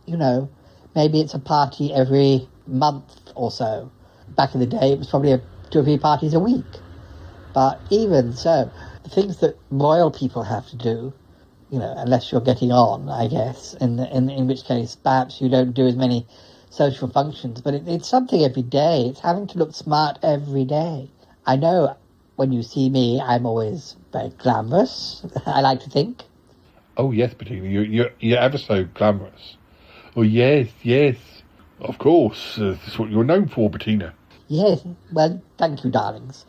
you know, maybe it's a party every month or so. Back in the day, it was probably 2 or 3 parties a week. But even so, the things that royal people have to do, you know, unless you're getting on, I guess, in which case perhaps you don't do as many social functions, but it's something every day. It's having to look smart every day. I know when you see me, I'm always very glamorous, I like to think. Oh, yes, Bettina, you're ever so glamorous. Oh, yes, of course. That's what you're known for, Bettina. Yes, well, thank you, darlings.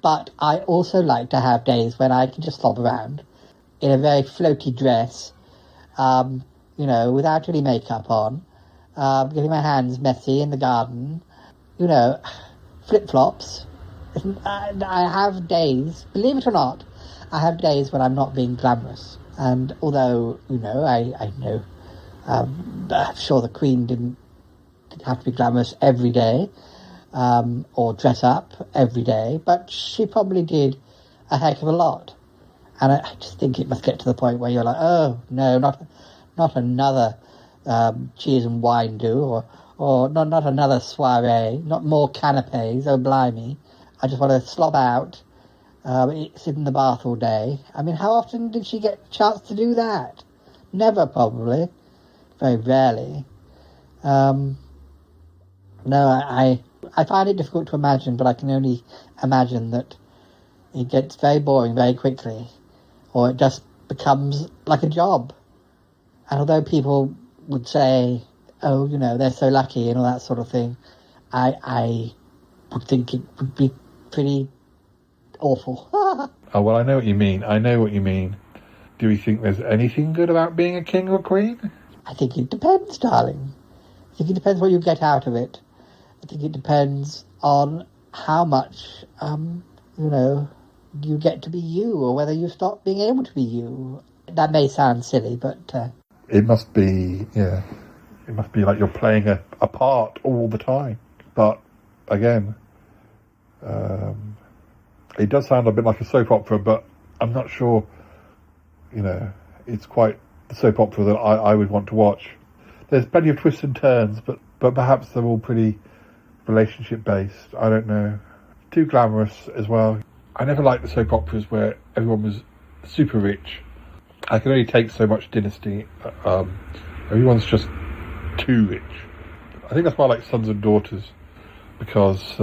But I also like to have days when I can just slob around in a very floaty dress, you know, without any makeup on, getting my hands messy in the garden, you know, flip-flops. I have days, believe it or not, I have days when I'm not being glamorous. And although, you know, I know, I'm sure the Queen didn't have to be glamorous every day, or dress up every day, but she probably did a heck of a lot. And I just think it must get to the point where you're like, oh, no, not another cheese and wine do, or not another soiree, not more canapes, oh blimey. I just want to slob out, sit in the bath all day. I mean, how often did she get a chance to do that? Never, probably. Very rarely. No, I find it difficult to imagine, but I can only imagine that it gets very boring very quickly, or it just becomes like a job. And although people would say, oh, you know, they're so lucky and all that sort of thing, I would think it would be pretty awful. Oh, well, I know what you mean. Do you think there's anything good about being a king or queen? I think it depends, darling. I think it depends what you get out of it. I think it depends on how much, you know, you get to be you, or whether you stop being able to be you. That may sound silly, but... It must be, yeah. It must be like you're playing a part all the time. But, again, it does sound a bit like a soap opera, but I'm not sure, you know, it's quite the soap opera that I would want to watch. There's plenty of twists and turns, but perhaps they're all pretty relationship-based. I don't know. Too glamorous as well. I never liked the soap operas where everyone was super rich. I can only take so much Dynasty. Everyone's just too rich. I think that's why I like Sons and Daughters, because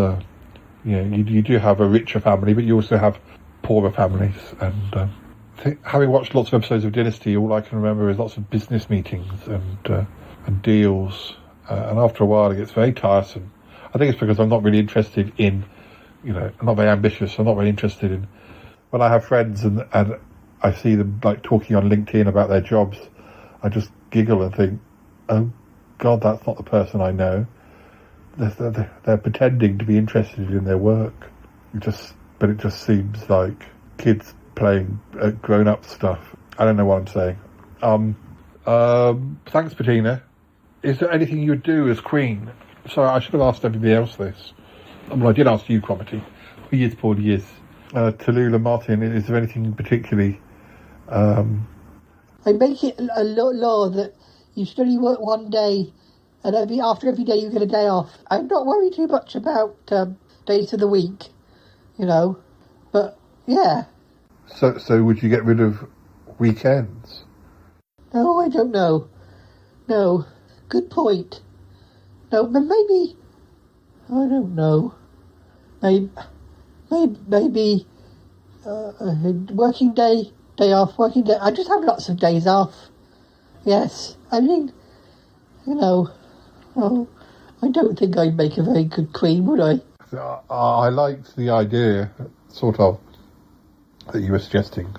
you know, you do have a richer family, but you also have poorer families. And I think, having watched lots of episodes of Dynasty, all I can remember is lots of business meetings and deals. And after a while, it gets very tiresome. I think it's because I'm not really interested in, you know, I'm not very ambitious. I'm not very interested in, when I have friends and I see them like talking on LinkedIn about their jobs, I just giggle and think, oh God, that's not the person I know. They're pretending to be interested in their work. But it just seems like kids playing grown-up stuff. I don't know what I'm saying. Thanks, Bettina. Is there anything you would do as Queen? Sorry, I should have asked everybody else this. Well, I did ask you, Cromitty. Yes, Paul, yes. Tallulah, Martin, is there anything particularly... I make it a law that you should only work one day, and after every day you get a day off. I'm not worried too much about days of the week, you know, but yeah. So would you get rid of weekends? No, I don't know. No, good point. No, but maybe, I don't know. Maybe working day off, working day. I just have lots of days off. Yes, I mean, you know, Oh, I don't think I'd make a very good queen, would I? I liked the idea, sort of, that you were suggesting.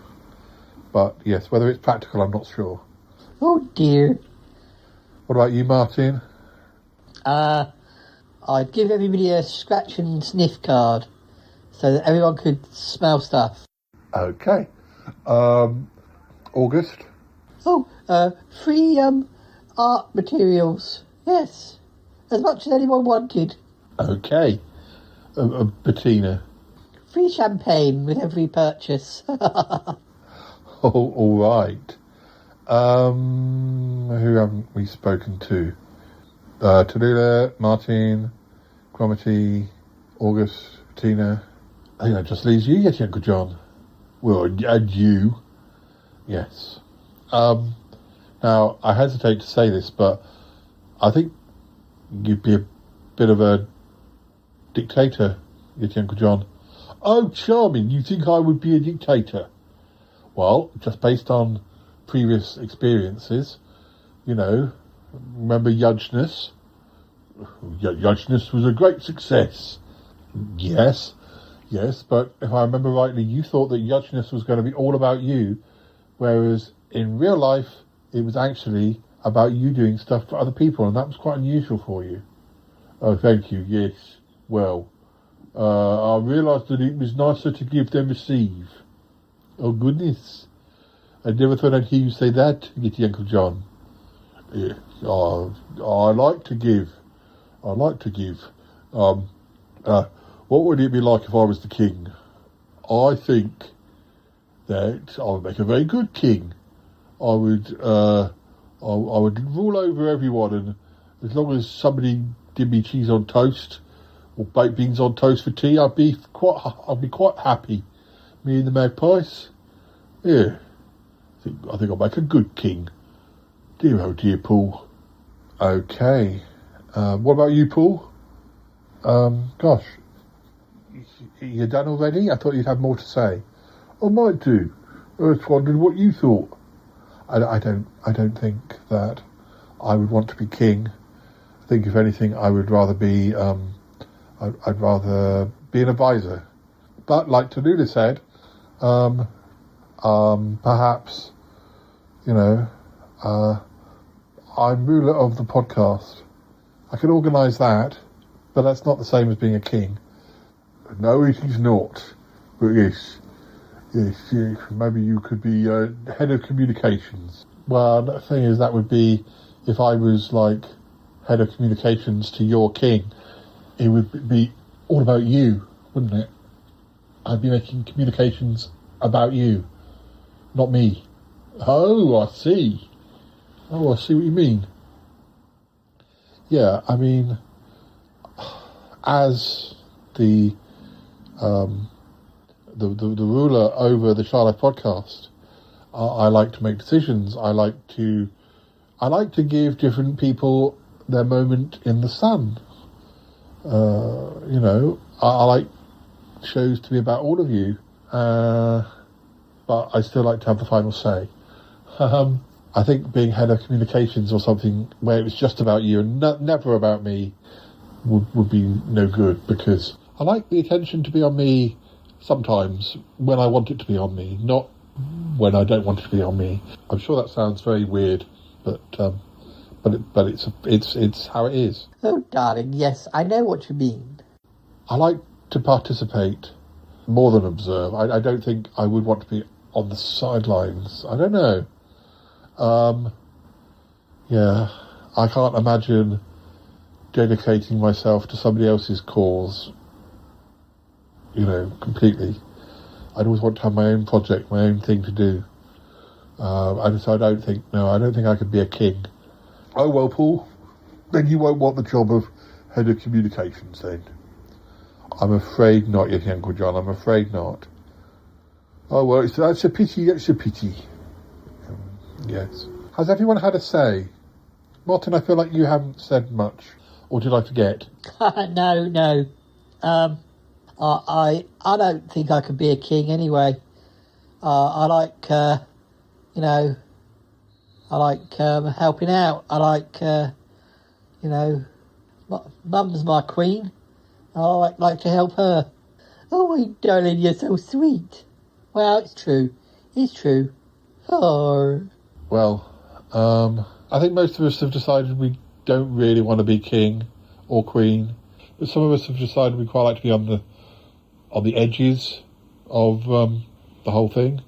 But yes, whether it's practical, I'm not sure. Oh dear. What about you, Martin? I'd give everybody a scratch and sniff card so that everyone could smell stuff. Okay. August? Oh, free art materials. Yes. As much as anyone wanted. Okay. Bettina? Free champagne with every purchase. All right. Who haven't we spoken to? Tallulah, Martin, Cromitty, August, Bettina. I think that just leaves you yet, Uncle John. Well, and you. Yes. Now, I hesitate to say this, but I think you'd be a bit of a dictator, yet, Uncle John. Oh, charming. You think I would be a dictator? Well, just based on previous experiences, you know, remember Yudgeness? Yudgeness was a great success. Yes, but if I remember rightly, you thought that Yudgeness was going to be all about you, whereas in real life, it was actually about you doing stuff for other people, and that was quite unusual for you. Oh, thank you, yes. Well, I realised that it was nicer to give than receive. Oh, goodness. I never thought I'd hear you say that, Gitty Uncle John. Yeah, I like to give. What would it be like if I was the king? I think that I would make a very good king. I would rule over everyone, and as long as somebody did me cheese on toast or baked beans on toast for tea, I'd be quite happy. Me and the magpies. Yeah, I think I'll make a good king. Dear, oh dear, Paul. Okay. What about you, Paul? Gosh, you done already? I thought you'd have more to say. I might do. I just wondered what you thought. I don't think that I would want to be king. I think if anything, I would rather be. I'd rather be an advisor. But like Tallulah said, perhaps, you know, I'm ruler of the podcast. I can organise that, but that's not the same as being a king. No, it is not. But yes, maybe you could be head of communications. Well, the thing is, that would be if I was like head of communications to your king. It would be all about you, wouldn't it? I'd be making communications about you, not me. Oh, I see. Oh, I see what you mean. Yeah, I mean, as the ruler over the Shy Life podcast, I like to make decisions. I like to give different people their moment in the sun. You know, I like shows to be about all of you, but I still like to have the final say. I think being head of communications or something where it was just about you and never about me would be no good, because I like the attention to be on me sometimes when I want it to be on me, not when I don't want it to be on me. I'm sure that sounds very weird, but it's how it is. Oh, darling, yes, I know what you mean. I like to participate more than observe. I don't think I would want to be on the sidelines. I don't know. Yeah, I can't imagine dedicating myself to somebody else's cause, you know, completely. I'd always want to have my own project, my own thing to do. And so I don't think I could be a king. Oh, well, Paul, then you won't want the job of head of communications then. I'm afraid not, yes, Uncle John, I'm afraid not. Oh, well, that's a pity. Yes. Has everyone had a say? Martin, I feel like you haven't said much. Or did I forget? No. I don't think I could be a king anyway. I like, helping out. I like, You know, Mum's my queen. I'd like to help her. Oh, my darling, you're so sweet. Well, it's true. It's true. Oh. Well, I think most of us have decided we don't really want to be king or queen, but some of us have decided we quite like to be on the edges of the whole thing.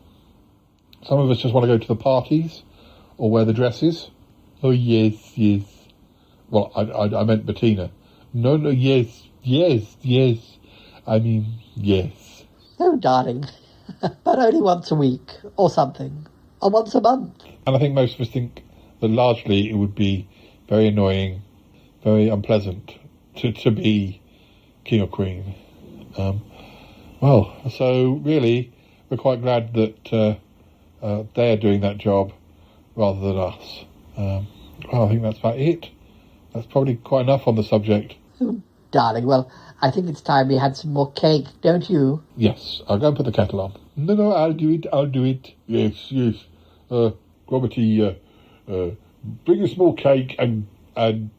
Some of us just want to go to the parties or wear the dresses. Oh, yes. Well, I meant Bettina. No, yes. I mean, yes. Oh, darling. But only once a week or something. Or once a month. And I think most of us think that largely it would be very annoying, very unpleasant to be king or queen. So really, we're quite glad that they're doing that job rather than us. I think that's about it. That's probably quite enough on the subject. Oh, darling, well, I think it's time we had some more cake, don't you? Yes, I'll go and put the kettle on. No, I'll do it. Yes. Gromity, bring a small cake and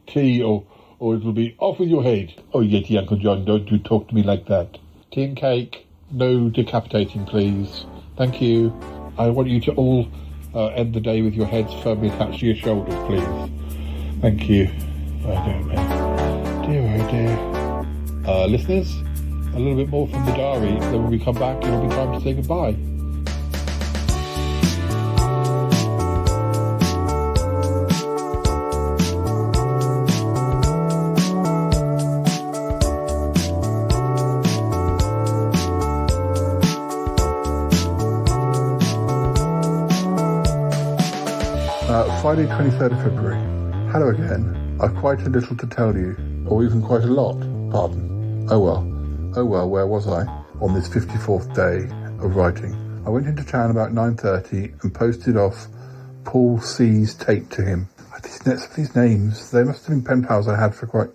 tea, or it'll be off with your head. Oh, Yeti, Uncle John, don't you talk to me like that. Tea and cake, no decapitating, please. Thank you. I want you to all end the day with your heads firmly attached to your shoulders, please. Thank you. I don't know. Dear. Listeners, a little bit more from the diary, then when we come back, it'll be time to say goodbye. Friday, 23rd of February. Hello again. I've quite a little to tell you, or even quite a lot, pardon. Oh well, where was I on this 54th day of writing? I went into town about 9:30 and posted off Paul C's tape to him. These names, they must have been pen pals I had for quite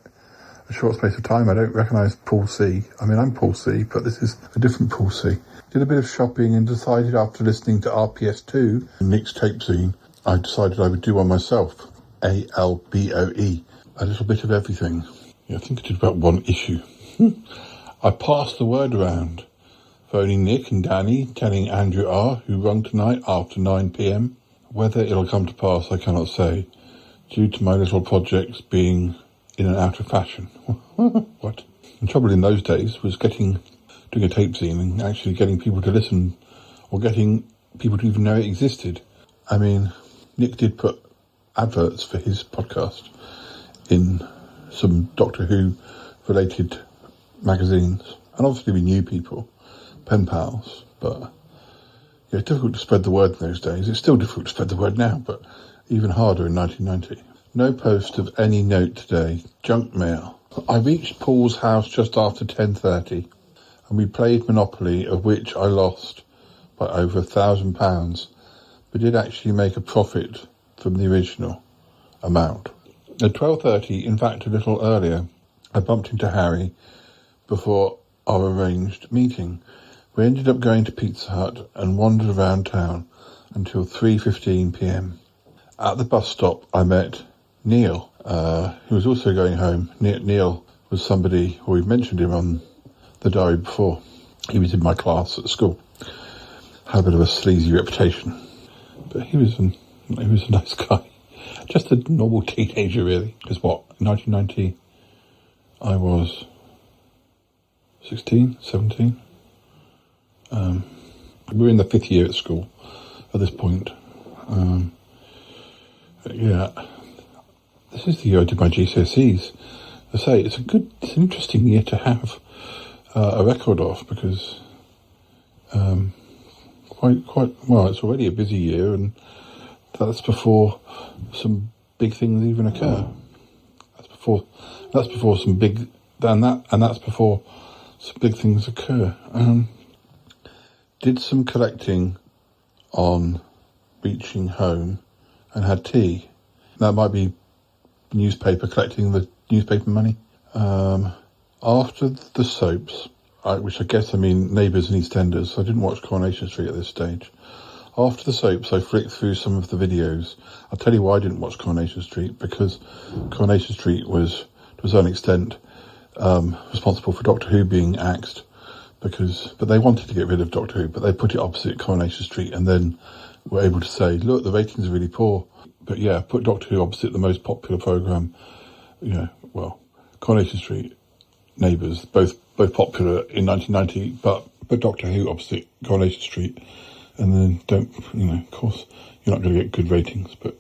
a short space of time. I don't recognise Paul C. I mean, I'm Paul C, but this is a different Paul C. Did a bit of shopping and decided after listening to RPS2, Nick's tape scene, I decided I would do one myself. ALBOE. A little bit of everything. Yeah, I think I did about one issue. I passed the word around, phoning Nick and Danny, telling Andrew R., who rung tonight after 9 p.m. Whether it'll come to pass, I cannot say, due to my little projects being in and out of fashion. What? The trouble in those days was doing a tape scene and actually getting people to listen, or getting people to even know it existed. I mean, Nick did put adverts for his podcast in some Doctor Who related magazines, and obviously we knew people, pen pals, but yeah, it's difficult to spread the word in those days. It's still difficult to spread the word now, but even harder in 1990. No post of any note today. Junk mail. I reached Paul's house just after 10:30, and we played Monopoly, of which I lost by over £1,000, but did actually make a profit from the original amount. At 12:30, in fact a little earlier, I bumped into Harry before our arranged meeting. We ended up going to Pizza Hut and wandered around town until 3:15 p.m. At the bus stop, I met Neil, who was also going home. Neil was somebody, or we've mentioned him on the diary before. He was in my class at school. Had a bit of a sleazy reputation, but he was a nice guy. Just a normal teenager, really. Because in 1990, I was 16, 17. We were in the 5th year at school at this point. This is the year I did my GCSEs. I say, it's an interesting year to have a record of, because it's already a busy year, and that's before some big things even occur. That's before some big things occur. Did some collecting on reaching home and had tea. That might be collecting the newspaper money. After the soaps, which I guess I mean Neighbours and EastEnders, I didn't watch Coronation Street at this stage. After the soaps, I flicked through some of the videos. I'll tell you why I didn't watch Coronation Street, because Coronation Street was, to a certain extent, responsible for Doctor Who being axed, but they wanted to get rid of Doctor Who, but they put it opposite Coronation Street and then were able to say, look, the ratings are really poor. But yeah, put Doctor Who opposite the most popular programme. Coronation Street, Neighbours, both popular in 1990, but Doctor Who opposite Coronation Street. And then of course, you're not going to get good ratings. But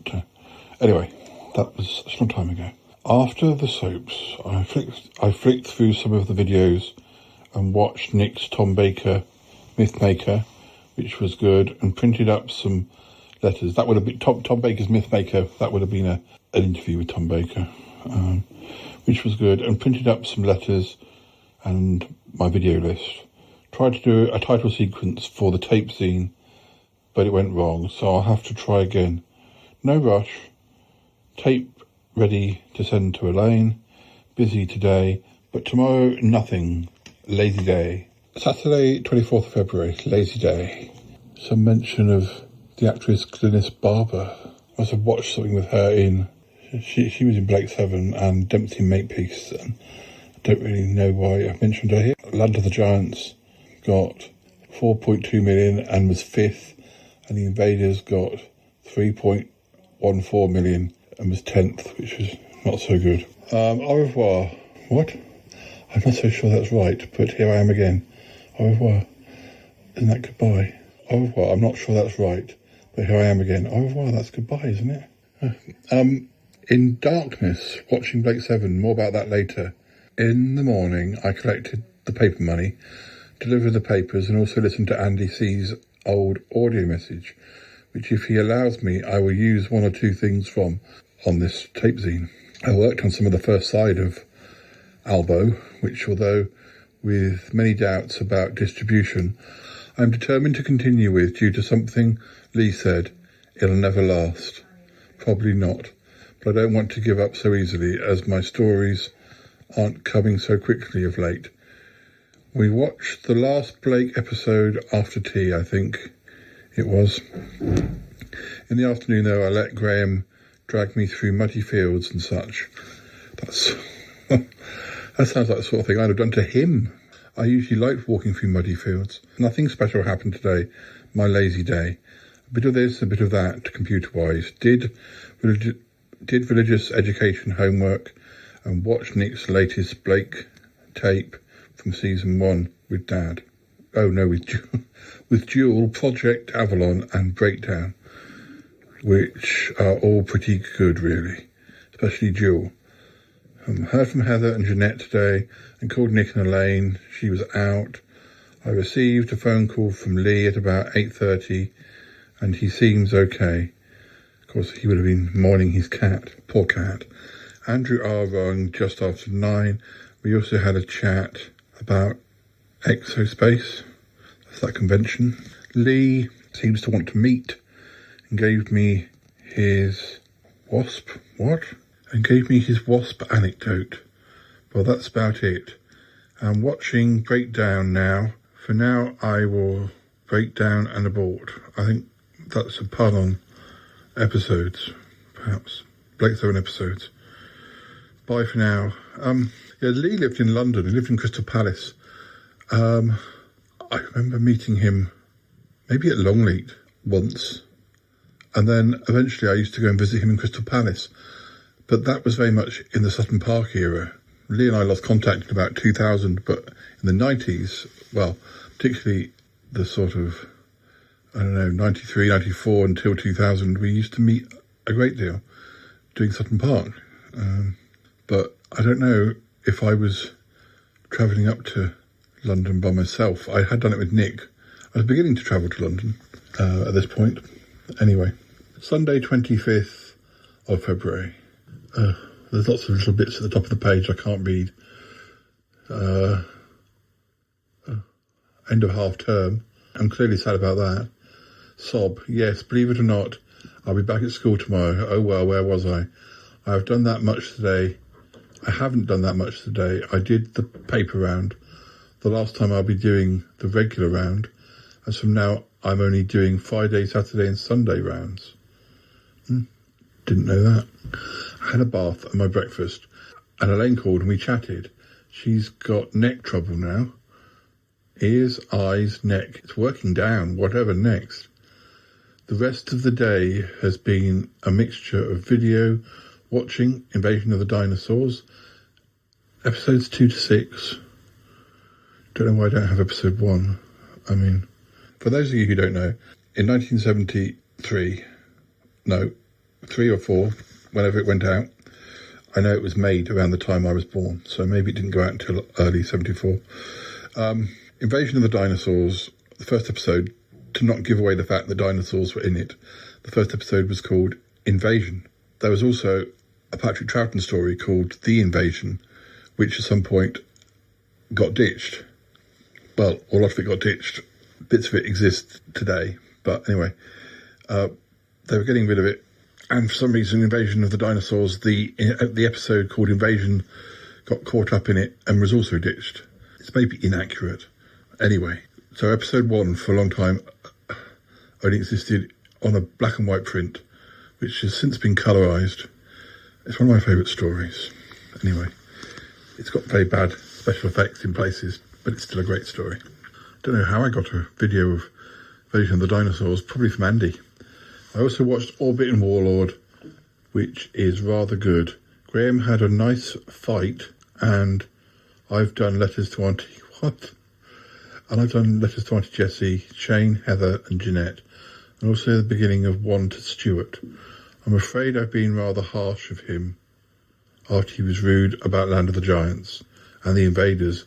anyway, that was some time ago. After the soaps, I flicked through some of the videos and watched Nick's Tom Baker Mythmaker, which was good, and printed up some letters. That would have been Tom Baker's Mythmaker. That would have been an interview with Tom Baker, which was good, and printed up some letters and my video list. Tried to do a title sequence for the tape zine, but it went wrong, so I'll have to try again. No rush. Tape ready to send to Elaine. Busy today, but tomorrow nothing. Lazy day. Saturday, 24th of February, lazy day. Some mention of the actress Glynis Barber. I must have watched something with her in... She was in Blake 7 and Dempsey Makepeace, and I don't really know why I've mentioned her here. Land of the Giants got 4.2 million and was 5th, and The Invaders got 3.14 million and was 10th, which was not so good. Au revoir. What? I'm not so sure that's right, but here I am again. Au revoir. Isn't that goodbye? Au revoir. I'm not sure that's right, but here I am again. Au revoir. That's goodbye, isn't it? In darkness, watching Blake 7. More about that later. In the morning, I collected the paper money, delivered the papers, and also listened to Andy C's old audio message, which, if he allows me, I will use one or two things from on this tape zine. I worked on some of the first side of Albo, which, although with many doubts about distribution, I'm determined to continue with due to something Lee said. It'll never last. Probably not. But I don't want to give up so easily, as my stories aren't coming so quickly of late. We watched the last Blake episode after tea, I think it was. In the afternoon, though, I let Graham drag me through muddy fields and such. That sounds like the sort of thing I'd have done to him. I usually like walking through muddy fields. Nothing special happened today. My lazy day. A bit of this, a bit of that, computer-wise. Did religious education homework and watched Nick's latest Blake tape from season 1 with Dad. Oh no, with Jewel, Project Avalon and Breakdown, which are all pretty good, really, especially Jewel. Heard from Heather and Jeanette today and called Nick and Elaine. She was out. I received a phone call from Lee at about 8:30 and he seems okay. Of course, he would have been mourning his cat. Poor cat. Andrew R. rang just after 9. We also had a chat about Exospace. That's that convention. Lee seems to want to meet and gave me his wasp. What? And gave me his wasp anecdote. Well, that's about it. I'm watching Breakdown now. For now, I will break down and abort. I think that's a pun on episodes, perhaps. Blake 7 episodes. Bye for now. Lee lived in London. He lived in Crystal Palace. I remember meeting him maybe at Longleat once. And then eventually I used to go and visit him in Crystal Palace. But that was very much in the Sutton Park era. Lee and I lost contact in about 2000, but in the 90s, well, particularly the sort of, 93, 94 until 2000, we used to meet a great deal doing Sutton Park. But I don't know if I was travelling up to London by myself. I had done it with Nick. I was beginning to travel to London at this point. Anyway, Sunday 25th of February. There's lots of little bits at the top of the page I can't read. End of half term. I'm clearly sad about that. Sob. Yes, believe it or not, I'll be back at school tomorrow. Oh well, where was I? I've done that much today. I haven't done that much today. I did the paper round. The last time I'll be doing the regular round. As from now I'm only doing Friday, Saturday and Sunday rounds. Didn't know that. I had a bath and my breakfast, and Elaine called and we chatted. She's got neck trouble now. Ears, eyes, neck. It's working down, whatever next. The rest of the day has been a mixture of video, watching Invasion of the Dinosaurs, episodes 2 to 6. Don't know why I don't have episode 1. I mean, for those of you who don't know, in 1973, no, 3 or 4, whenever it went out, I know it was made around the time I was born, so maybe it didn't go out until early 74. Invasion of the Dinosaurs, the first episode, to not give away the fact that dinosaurs were in it, the first episode was called Invasion. There was also a Patrick Troughton story called The Invasion, which at some point got ditched. Well, a lot of it got ditched. Bits of it exist today, but anyway, they were getting rid of it. And for some reason, Invasion of the Dinosaurs, the episode called Invasion, got caught up in it and was also ditched. It's maybe inaccurate. Anyway, so episode 1 for a long time only existed on a black and white print, which has since been colourised. It's one of my favourite stories. Anyway, it's got very bad special effects in places, but it's still a great story. Don't know how I got a video of Invasion of the Dinosaurs, probably from Andy. I also watched Orbit and Warlord, which is rather good. Graham had a nice fight, and I've done Letters to Auntie... What? And I've done Letters to Auntie Jessie, Shane, Heather and Jeanette, and also the beginning of one to Stuart. I'm afraid I've been rather harsh of him after he was rude about Land of the Giants and the Invaders,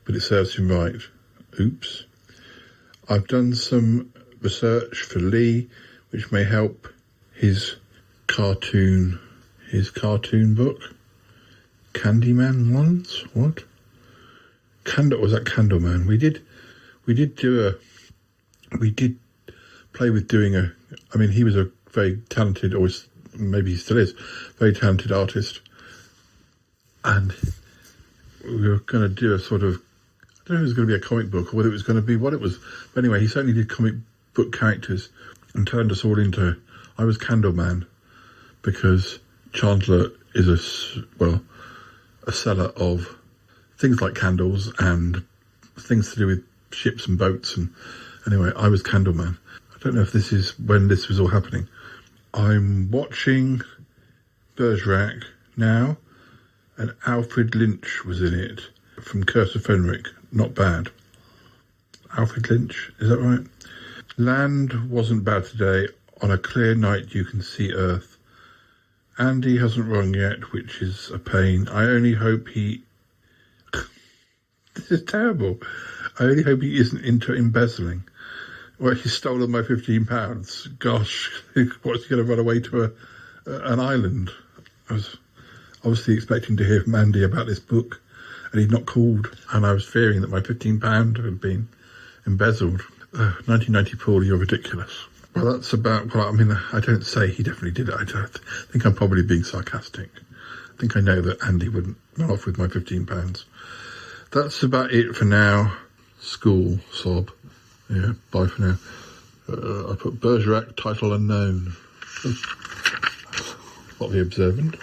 but it serves him right. Oops. I've done some research for Lee, which may help his cartoon book. Candyman ones? What? Was that Candleman? We did play with doing he was a very talented, or maybe he still is, very talented artist. And we were going to do a sort of, I don't know if it was going to be a comic book or whether it was going to be what it was. But anyway, he certainly did comic book characters and turned us all into, I was Candleman, because Chandler is a seller of things like candles and things to do with ships and boats. And anyway, I was Candleman. I don't know if this is when this was all happening. I'm watching Bergerac now, and Alfred Lynch was in it, from Curse of Fenric. Not bad. Alfred Lynch, is that right? Land wasn't bad today. On a clear night you can see Earth. Andy hasn't rung yet, which is a pain. I only hope he... This is terrible. I only hope he isn't into embezzling. Well, he's stolen my £15. Gosh, what's he going to run away to an island? I was obviously expecting to hear from Andy about this book, and he'd not called, and I was fearing that my £15 had been embezzled. 1990 Paul, you're ridiculous. Well, that's about... Well, I mean, I don't say he definitely did it. I think I'm probably being sarcastic. I think I know that Andy wouldn't run off with my £15. That's about it for now. School, sob. Yeah, bye for now. I put Bergerac, title unknown. Oddly observant.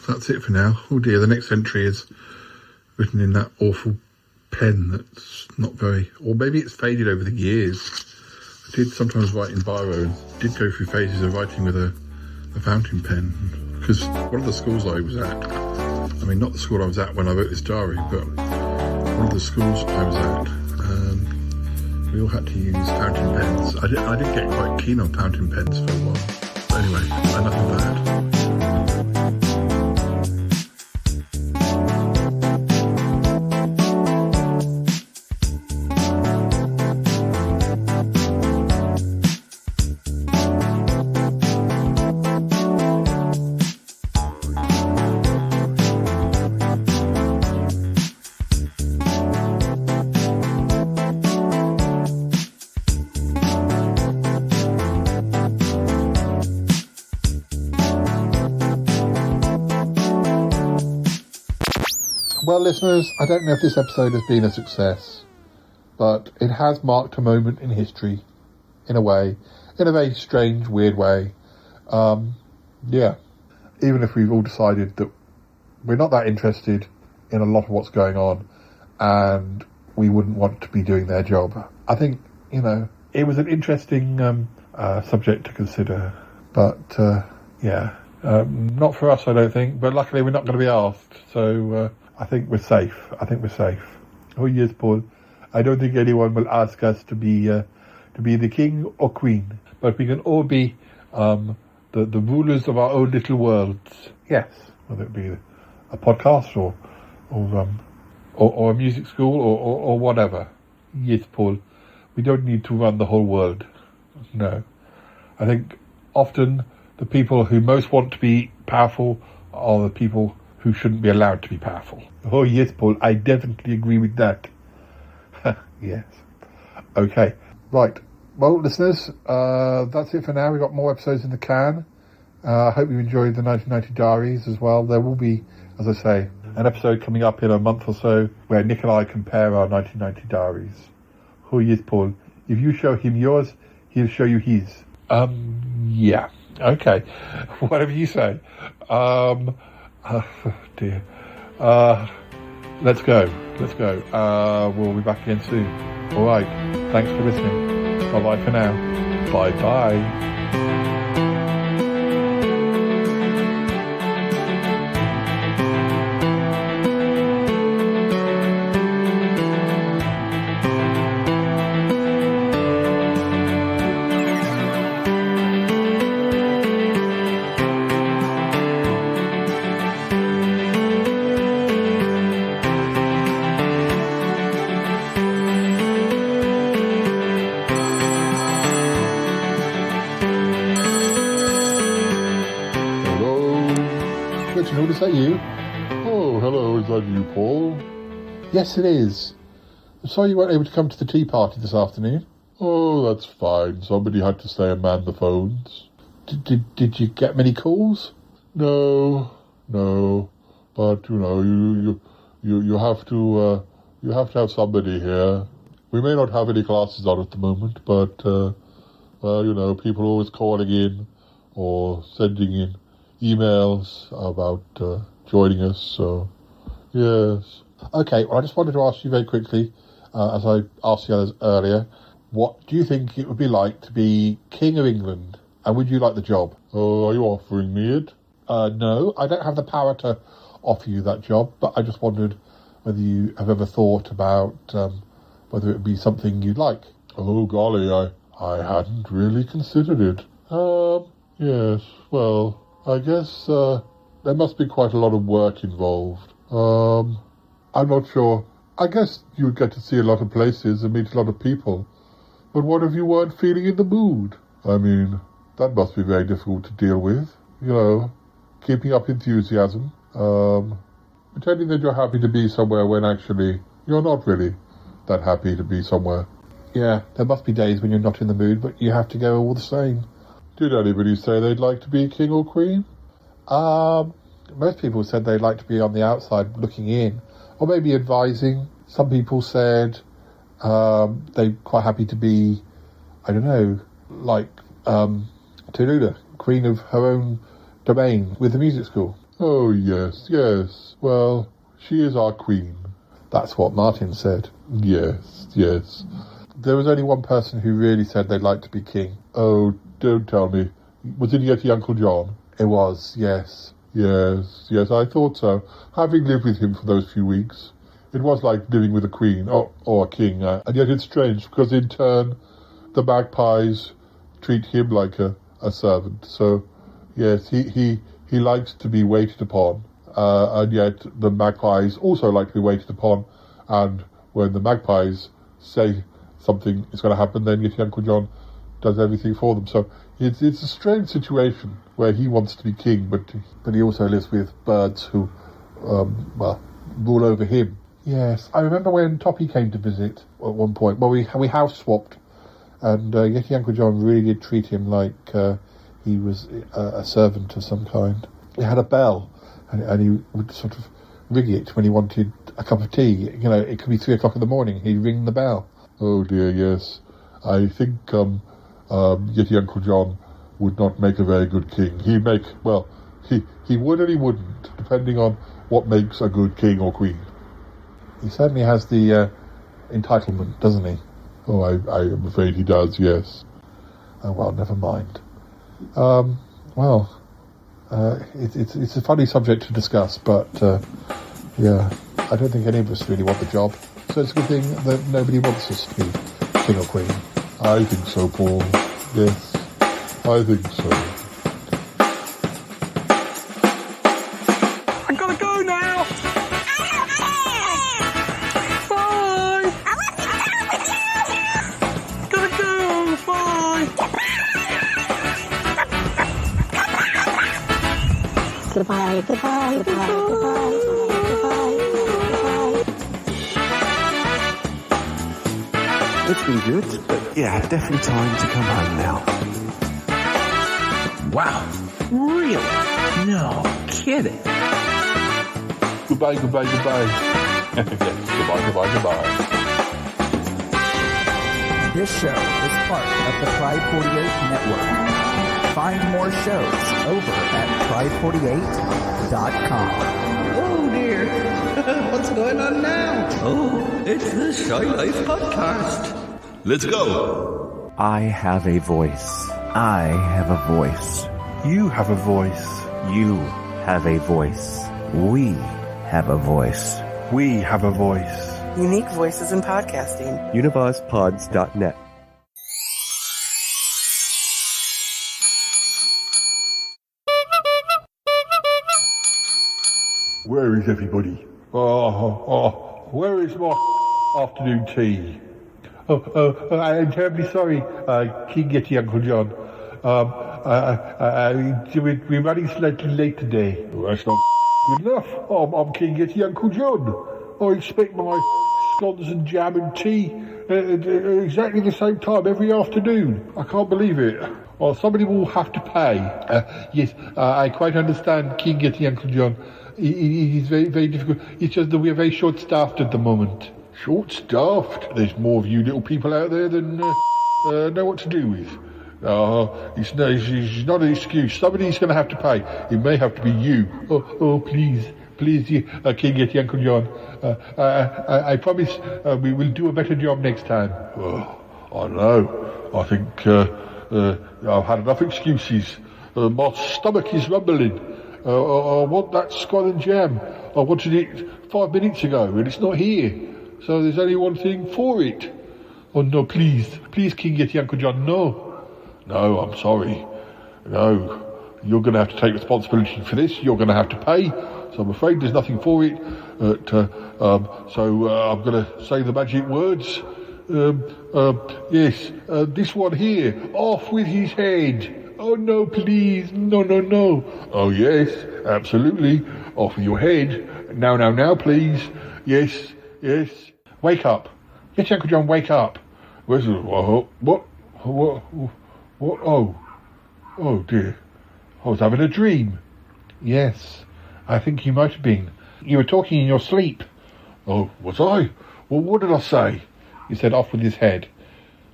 That's it for now. Oh dear, the next entry is written in that awful pen that's not very... Or maybe it's faded over the years. I did sometimes write in biro and did go through phases of writing with a fountain pen. Because one of the schools I was at, I mean, not the school I was at when I wrote this diary, but one of the schools I was at, we all had to use fountain pens. I did get quite keen on fountain pens for a while. But anyway, enough of that. Well, listeners, I don't know if this episode has been a success, but it has marked a moment in history, in a way, in a very strange, weird way. Yeah. Even if we've all decided that we're not that interested in a lot of what's going on, and we wouldn't want to be doing their job. I think, it was an interesting subject to consider, but not for us, I don't think, but luckily we're not going to be asked, so I think we're safe. Oh yes, Paul, I don't think anyone will ask us to be the king or queen, but we can all be the rulers of our own little worlds. Yes, whether it be a podcast or a music school or whatever. Yes, Paul, we don't need to run the whole world. No. I think often the people who most want to be powerful are the people who shouldn't be allowed to be powerful. Oh yes, Paul, I definitely agree with that. Yes. Okay. Right. Well, listeners, that's it for now. We've got more episodes in the can. I hope you enjoyed the 1990 Diaries as well. There will be, as I say, an episode coming up in a month or so where Nick and I compare our 1990 Diaries. Oh yes, Paul. If you show him yours, he'll show you his. Yeah. Okay. Whatever you say. Oh dear. Let's go. We'll be back again soon. All right. Thanks for listening. Bye-bye for now. Bye-bye. Is that you? Oh, hello, is that you, Paul? Yes, it is. I'm sorry you weren't able to come to the tea party this afternoon. Oh, that's fine. Somebody had to stay and man the phones. Did you get many calls? No. But, you have to have somebody here. We may not have any classes on at the moment, but, people are always calling in or sending in emails about joining us, so yes. Okay, well, I just wanted to ask you very quickly, as I asked the others earlier, what do you think it would be like to be King of England, and would you like the job? Oh, are you offering me it? No, I don't have the power to offer you that job, but I just wondered whether you have ever thought about whether it would be something you'd like. Oh, golly, I hadn't really considered it. Yes, well, I guess there must be quite a lot of work involved. I'm not sure. I guess you would get to see a lot of places and meet a lot of people. But what if you weren't feeling in the mood? I mean, that must be very difficult to deal with. Keeping up enthusiasm. Pretending that you're happy to be somewhere when actually you're not really that happy to be somewhere. Yeah, there must be days when you're not in the mood, but you have to go all the same. Did anybody say they'd like to be king or queen? Most people said they'd like to be on the outside looking in, or maybe advising. Some people said they're quite happy to be, I don't know, like Tallulah, queen of her own domain with the music school. Oh, yes. Well, she is our queen. That's what Martin said. Yes. There was only one person who really said they'd like to be king. Oh, don't tell me. Was it Yeti Uncle John? It was, yes. Yes, I thought so. Having lived with him for those few weeks, it was like living with a queen, or a king. And yet it's strange, because in turn, the magpies treat him like a servant. So, yes, he likes to be waited upon. And yet the magpies also like to be waited upon. And when the magpies say something is going to happen, then Yeti Uncle John does everything for them. So it's a strange situation where he wants to be king, but he also lives with birds who, rule over him. Yes, I remember when Toppy came to visit at one point. Well, we house swapped, and Yeti Uncle John really did treat him like he was a servant of some kind. He had a bell, and he would sort of ring it when he wanted a cup of tea. It could be 3 o'clock in the morning. He'd ring the bell. Oh dear, yes. I think Yeti Uncle John would not make a very good king. He would and he wouldn't, depending on what makes a good king or queen. He certainly has the entitlement, doesn't he? Oh, I'm afraid he does, yes. Oh, well, never mind. It's a funny subject to discuss, but, yeah, I don't think any of us really want the job. So it's a good thing that nobody wants us to be king or queen. I think so, Paul. Yes, I think so. I gotta go now! Bye! Gotta go! Bye! Goodbye, goodbye, goodbye, goodbye, goodbye, goodbye. It's been good, but yeah, definitely time to come home now. Wow, really? No kidding. Goodbye, goodbye, goodbye. Yes, goodbye, goodbye, goodbye. This show is part of the Pride 48 network. Find more shows over at pride48.com. Oh dear, what's going on now? Oh, it's the Shy Life podcast. Let's go. I have a voice. I have a voice. You have a voice. You have a voice. We have a voice. We have a voice. Unique voices in podcasting. UnivazPods.net. Where is everybody? Where is my afternoon tea? I'm terribly sorry, King Yeti Uncle John. We're running slightly late today. Oh, that's not good enough. I'm King Yeti Uncle John. I expect my scones and jam and tea at exactly the same time every afternoon. I can't believe it. Well, somebody will have to pay. Yes, I quite understand, King Yeti Uncle John. It is very, very difficult. It's just that we are very short-staffed at the moment. Short-staffed? There's more of you little people out there than know what to do with. It's not an excuse. Somebody's going to have to pay. It may have to be you. Oh, please, King Yeti Uncle John. I promise we will do a better job next time. Oh, I know. I think I've had enough excuses. My stomach is rumbling. I want that scone and jam. I wanted it 5 minutes ago, and it's not here. So there's only one thing for it. Oh no, please, King Yeti Uncle John, no, I'm sorry. No, you're going to have to take responsibility for this. You're going to have to pay. So I'm afraid there's nothing for it. So I'm going to say the magic words. Yes, this one here, off with his head. Oh no, please, no. Oh yes, absolutely, off with your head. Now, please. Yes. Wake up. Yes, Uncle John, wake up. Where's the... What? Oh dear. I was having a dream. Yes, I think you might have been. You were talking in your sleep. Oh, was I? Well, what did I say? You said off with his head.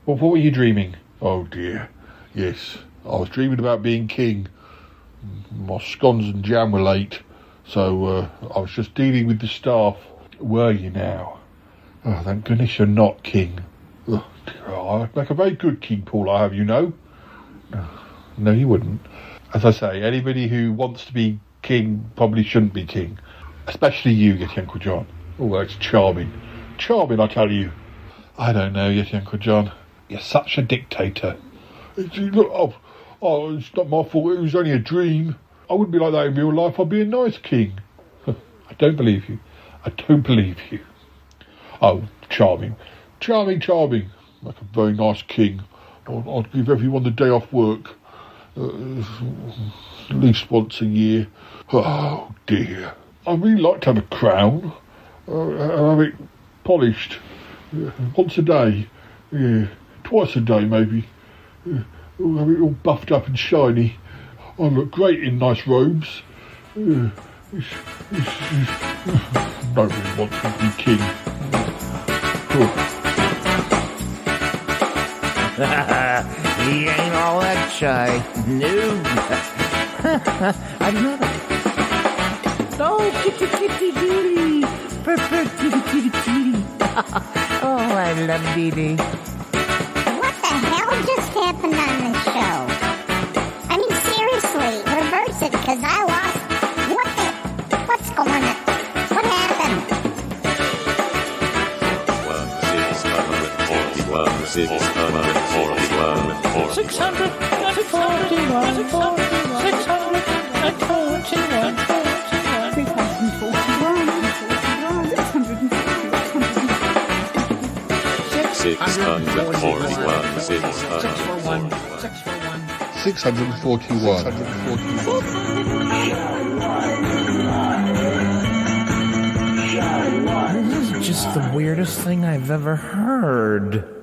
Well, what were you dreaming? Oh dear. Yes, I was dreaming about being king. My scones and jam were late, so I was just dealing with the staff. Were you now? Oh, thank goodness you're not king. Oh, dear, I'd make a very good king, Paul, I have you know. No, you wouldn't. As I say, anybody who wants to be king probably shouldn't be king. Especially you, Yeti Uncle John. Oh, that's charming. Charming, I tell you. I don't know, Yeti Uncle John. You're such a dictator. Look, it's not my fault. It was only a dream. I wouldn't be like that in real life. I'd be a nice king. I don't believe you. Oh, charming. Like a very nice king. I'd give everyone the day off work. At least once a year. Oh, dear. I'd really like to have a crown. Have it polished. Once a day. Yeah. Twice a day, maybe. Have it all buffed up and shiny. I look great in nice robes. Nobody wants to be king. Oh. He ain't all that shy. No. I love it. Oh, kitty, kitty, Dee. Perfect, kitty, kitty, kitty. Oh, I love Dee. What the hell just happened on this show? I mean, seriously, reverse it, because I lost. What's going on? What happened? 641. This is just the weirdest thing I've ever heard.